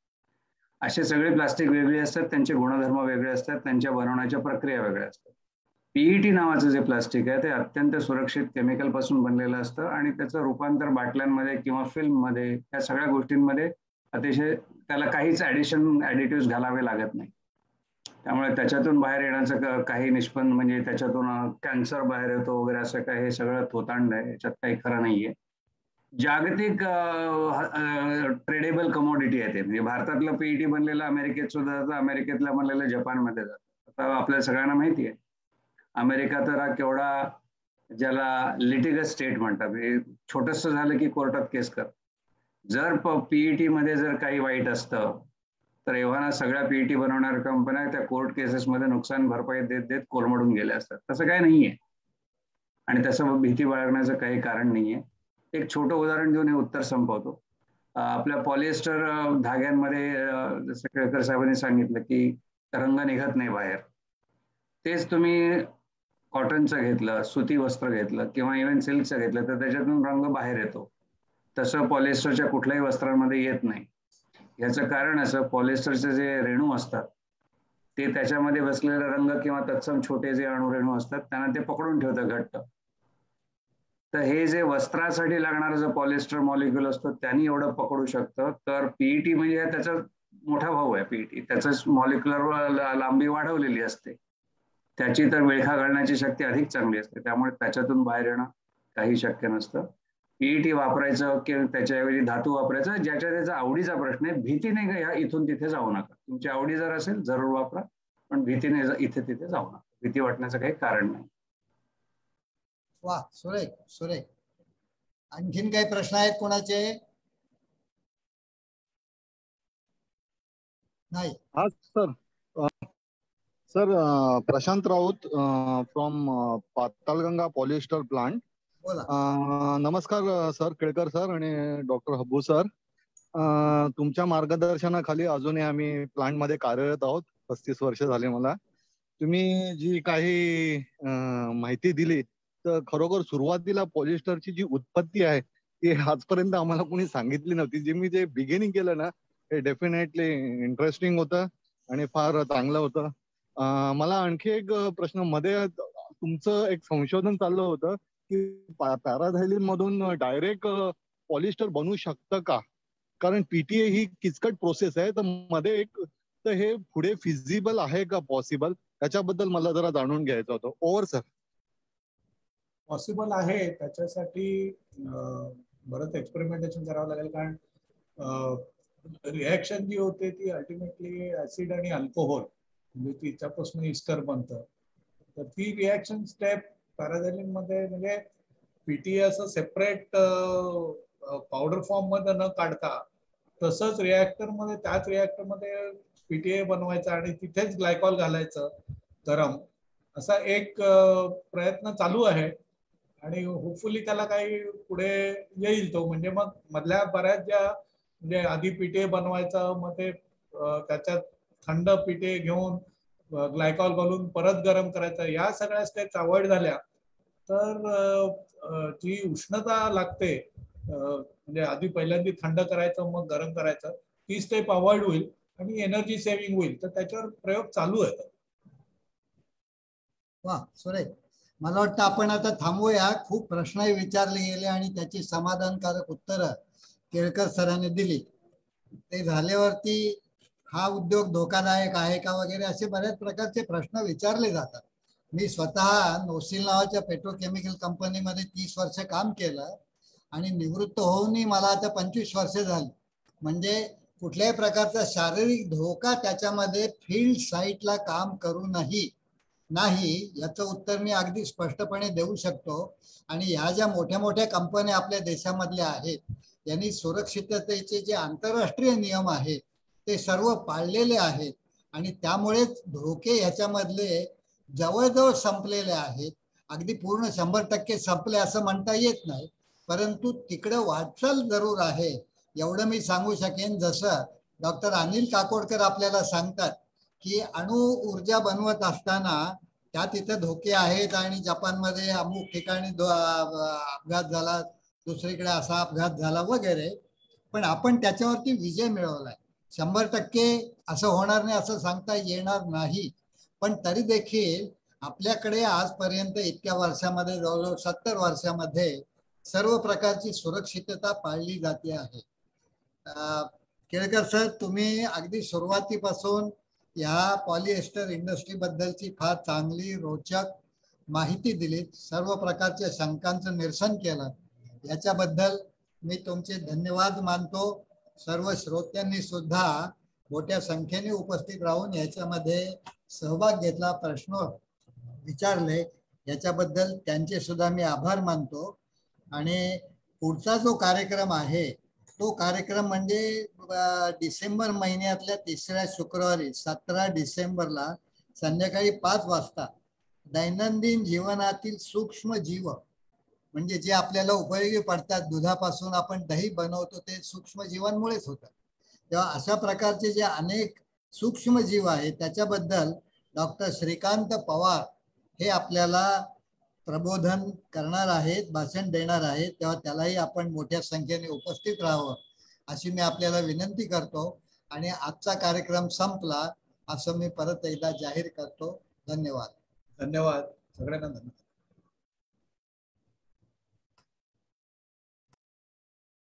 असे सगळे प्लास्टिक वेगळे असतात, त्यांचे गुणधर्म वेगळे असतात, त्यांच्या बनवण्याच्या प्रक्रिया वेगळ्या असतात. पीईटी नावाचं जे प्लास्टिक आहे ते अत्यंत सुरक्षित केमिकल पासून बनलेलं असतं आणि त्याचं रूपांतर बाटल्यांमध्ये किंवा फिल्ममध्ये या सगळ्या गोष्टींमध्ये अतिशय त्याला काहीच ऍडिटिव्ह घालावे लागत नाही. त्यामुळे त्याच्यातून बाहेर येण्याचं काही निष्पन्न म्हणजे त्याच्यातून कॅन्सर बाहेर येतो वगैरे असं काही हे सगळं थोतांड आहे, याच्यात काही खरं नाहीये. जागतिक ट्रेडेबल कमोडिटी आहे ते. म्हणजे भारतातलं पीईटी बनलेलं अमेरिकेत सुद्धा जातं, अमेरिकेतलं बनलेलं जपानमध्ये जातं. आता आपल्या सगळ्यांना माहिती आहे अमेरिका तर हा केवढा ज्याला लिटिगस स्टेट म्हणतात, छोटस झालं की कोर्टात केस कर. जर पीईटी मध्ये जर काही वाईट असतं तर एव्हाना सगळ्या पीईटी बनवणाऱ्या कंपन्या त्या कोर्ट केसेसमध्ये नुकसान भरपाई देत देत कोलमडून गेल्या असतात. तसं काही नाहीये आणि तसं भीती बाळगण्याचं काही कारण नाहीये. एक छोटं उदाहरण देऊन हे उत्तर संपवतो. आपल्या पॉलिएस्टर धाग्यांमध्ये जसं केळकर साहेबांनी सांगितलं की रंग निघत नाही बाहेर. तेच तुम्ही कॉटनचं घेतलं, सुती वस्त्र घेतलं किंवा इव्हन सिल्कचं घेतलं तर त्याच्यातून रंग बाहेर येतो. तसं पॉलिएस्टरच्या कुठल्याही वस्त्रांमध्ये येत नाही. याचं कारण असं, पॉलिएस्टरचे जे रेणू असतात ते त्याच्यामध्ये बसलेला रंग किंवा तत्सम छोटे जे अणुरेणू असतात त्यांना ते पकडून ठेवतं घट्ट. तर हे जे वस्त्रासाठी लागणारं जो पॉलिएस्टर मॉलिक्युल असतो त्यांनी एवढं पकडू शकतं. तर पीईटी म्हणजे त्याचा मोठा भाऊ आहे पीईटी, त्याच मॉलिक्युलर लांबी वाढवलेली असते, त्याची तर विळखा घालण्याची शक्ती अधिक चांगली असते. त्यामुळे त्याच्यातून बाहेर येणं काही शक्य नसतं. पीईटी वापरायचं किंवा त्याच्याऐवजी धातू वापरायचं ज्याच्या त्याचा आवडीचा प्रश्न आहे. भीतीने ह्या इथून तिथे जाऊ नका. तुमची आवडी जर असेल जरूर वापरा, पण भीतीने इथे तिथे जाऊ नका. भीती वाटण्याचं काही कारण नाही. वा, सुरेख सुरेख. आणखीन काही प्रश्न आहेत कोणाचे? नाही. हा sir. Sir Prashant Raut from Patalganga polyester plant. नमस्कार सर, केळकर सर आणि डॉक्टर हब्बू सर. तुमच्या मार्गदर्शनाखाली अजूनही आम्ही प्लांट मध्ये कार्यरत आहोत. 35 वर्ष झाले मला. तुम्ही जी काही माहिती दिली तर खरोखर सुरुवातीला पॉलिएस्टरची जी उत्पत्ती आहे ती आजपर्यंत आम्हाला कोणी सांगितली नव्हती. जे मी बिगिनिंग केलं ना हे डेफिनेटली इंटरेस्टिंग होतं आणि फार चांगलं होतं. मला आणखी एक प्रश्न, मध्ये तुमचं एक संशोधन चाललं होतं की पॅराझायलिन मधून डायरेक्ट पॉलिएस्टर बनवू शकतं का? कारण पीटीए ही किचकट प्रोसेस आहे, तर मध्ये एक तर हे पुढे फिजिबल आहे का पॉसिबल, त्याच्याबद्दल मला जरा जाणून घ्यायचं होतं. Over sir. पॉसिबल आहे, त्याच्यासाठी बरंच एक्सपेरिमेंटेशन करावं लागेल. कारण रिॲक्शन जी होते ती अल्टिमेटली ऍसिड आणि अल्कोहोल म्हणजे तिच्यापासून इस्टर बनतं. तर ती रिॲक्शन स्टेप पॅराझायलिन मध्ये म्हणजे पीटीए असं सेपरेट पावडर फॉर्म मध्ये न काढता तसंच रिॲक्टर मध्ये, त्याच रिॲक्टर मध्ये पीटीए बनवायचा आणि तिथेच ग्लायकॉल घालायचं गरम, असा एक प्रयत्न चालू आहे आणि होपफुली त्याला काही पुढे येईल तो. म्हणजे मग मधल्या बऱ्याच ज्या म्हणजे आधी पीटीए बनवायचं, मग ते त्याच्यात थंड पीटीए घेऊन ग्लायकॉल घालून परत गरम करायचं, या सगळ्या स्टेप्स अवॉइड झाल्या तर जी उष्णता लागते म्हणजे आधी पहिल्यांदा थंड करायचं मग गरम करायचं, ती स्टेप अवॉइड होईल आणि एनर्जी सेव्हिंग होईल. तर त्याच्यावर प्रयोग चालू आहेत. वा, सुरेख. मला वाटतं आपण आता थांबूया. खूप प्रश्नही विचारले गेले आणि त्याची समाधानकारक उत्तरं केळकर सरांनी दिली. ते झाल्यावरती हा उद्योग धोकादायक आहे का वगैरे असे बऱ्याच प्रकारचे प्रश्न विचारले जातात. मी स्वतः नोसिल नावाच्या पेट्रोकेमिकल कंपनीमध्ये 30 वर्ष काम केलं आणि निवृत्त होऊनही मला आता 25 वर्ष झाली. म्हणजे कुठल्याही प्रकारचा शारीरिक धोका त्याच्यामध्ये फील्ड साईटला काम करूनही नाही, याचं उत्तर मी अगदी स्पष्टपणे देऊ शकतो. आणि ह्या ज्या मोठ्या मोठ्या कंपन्या आपल्या देशामधल्या आहेत यांनी सुरक्षिततेचे जे आंतरराष्ट्रीय नियम आहेत ते सर्व पाळलेले आहेत. आणि त्यामुळेच धोके ह्याच्यामधले जवळजवळ संपलेले आहेत. अगदी पूर्ण 100% संपले असं म्हणता येत नाही, परंतु तिकडे वाटचाल जरूर आहे एवढं मी सांगू शकेन. जसं डॉक्टर अनिल काकोडकर आपल्याला सांगतात की अणु ऊर्जा बनवत असताना त्यात इथं धोके आहेत आणि जपानमध्ये अमुक ठिकाणी अपघात झाला, दुसरीकडे असा अपघात झाला वगैरे, पण आपण त्याच्यावरती विजय मिळवलाय. 100% असं होणार नाही असं सांगता येणार नाही, पण तरी देखील आपल्याकडे आजपर्यंत इतक्या वर्षामध्ये जवळजवळ 70 वर्षामध्ये सर्व प्रकारची सुरक्षितता पाळली जाते आहे. केळकर सर, तुम्ही अगदी सुरुवातीपासून या पॉलिएस्टर इंडस्ट्री बद्दलची फार चांगली रोचक माहिती दिलीत, सर्व प्रकारच्या शंकांचं निरसन केलं, याच्याबद्दल मी तुमचे धन्यवाद मानतो. सर्व श्रोत्यांनी सुद्धा मोठ्या संख्येने उपस्थित राहून याच्यामध्ये सहभाग घेतला, प्रश्न विचारले, याच्याबद्दल त्यांचे सुद्धा मी आभार मानतो. आणि पुढचा जो कार्यक्रम आहे तो कार्यक्रम म्हणजे डिसेंबर महिन्यातल्या 3ऱ्या शुक्रवारी 17 डिसेंबरला संध्याकाळी 5 वाजता दैनंदिन जीवनातील सूक्ष्म जीव, म्हणजे जे आपल्याला उपयोगी पडतात, दुधापासून आपण दही बनवतो ते सूक्ष्म जीवांमुळेच होतात. तेव्हा अशा प्रकारचे जे अनेक सूक्ष्म जीव आहेत त्याच्याबद्दल डॉक्टर श्रीकांत पवार हे आपल्याला प्रबोधन करणार आहेत, भाषण देणार आहेत. तेव्हा त्यालाही आपण मोठ्या संख्येने उपस्थित राहावं अशी मी आपल्याला विनंती करतो. आणि आजचा कार्यक्रम संपला असं मी परत एकदा जाहीर करतो. धन्यवाद. धन्यवाद सगळ्यांना. धन्यवाद.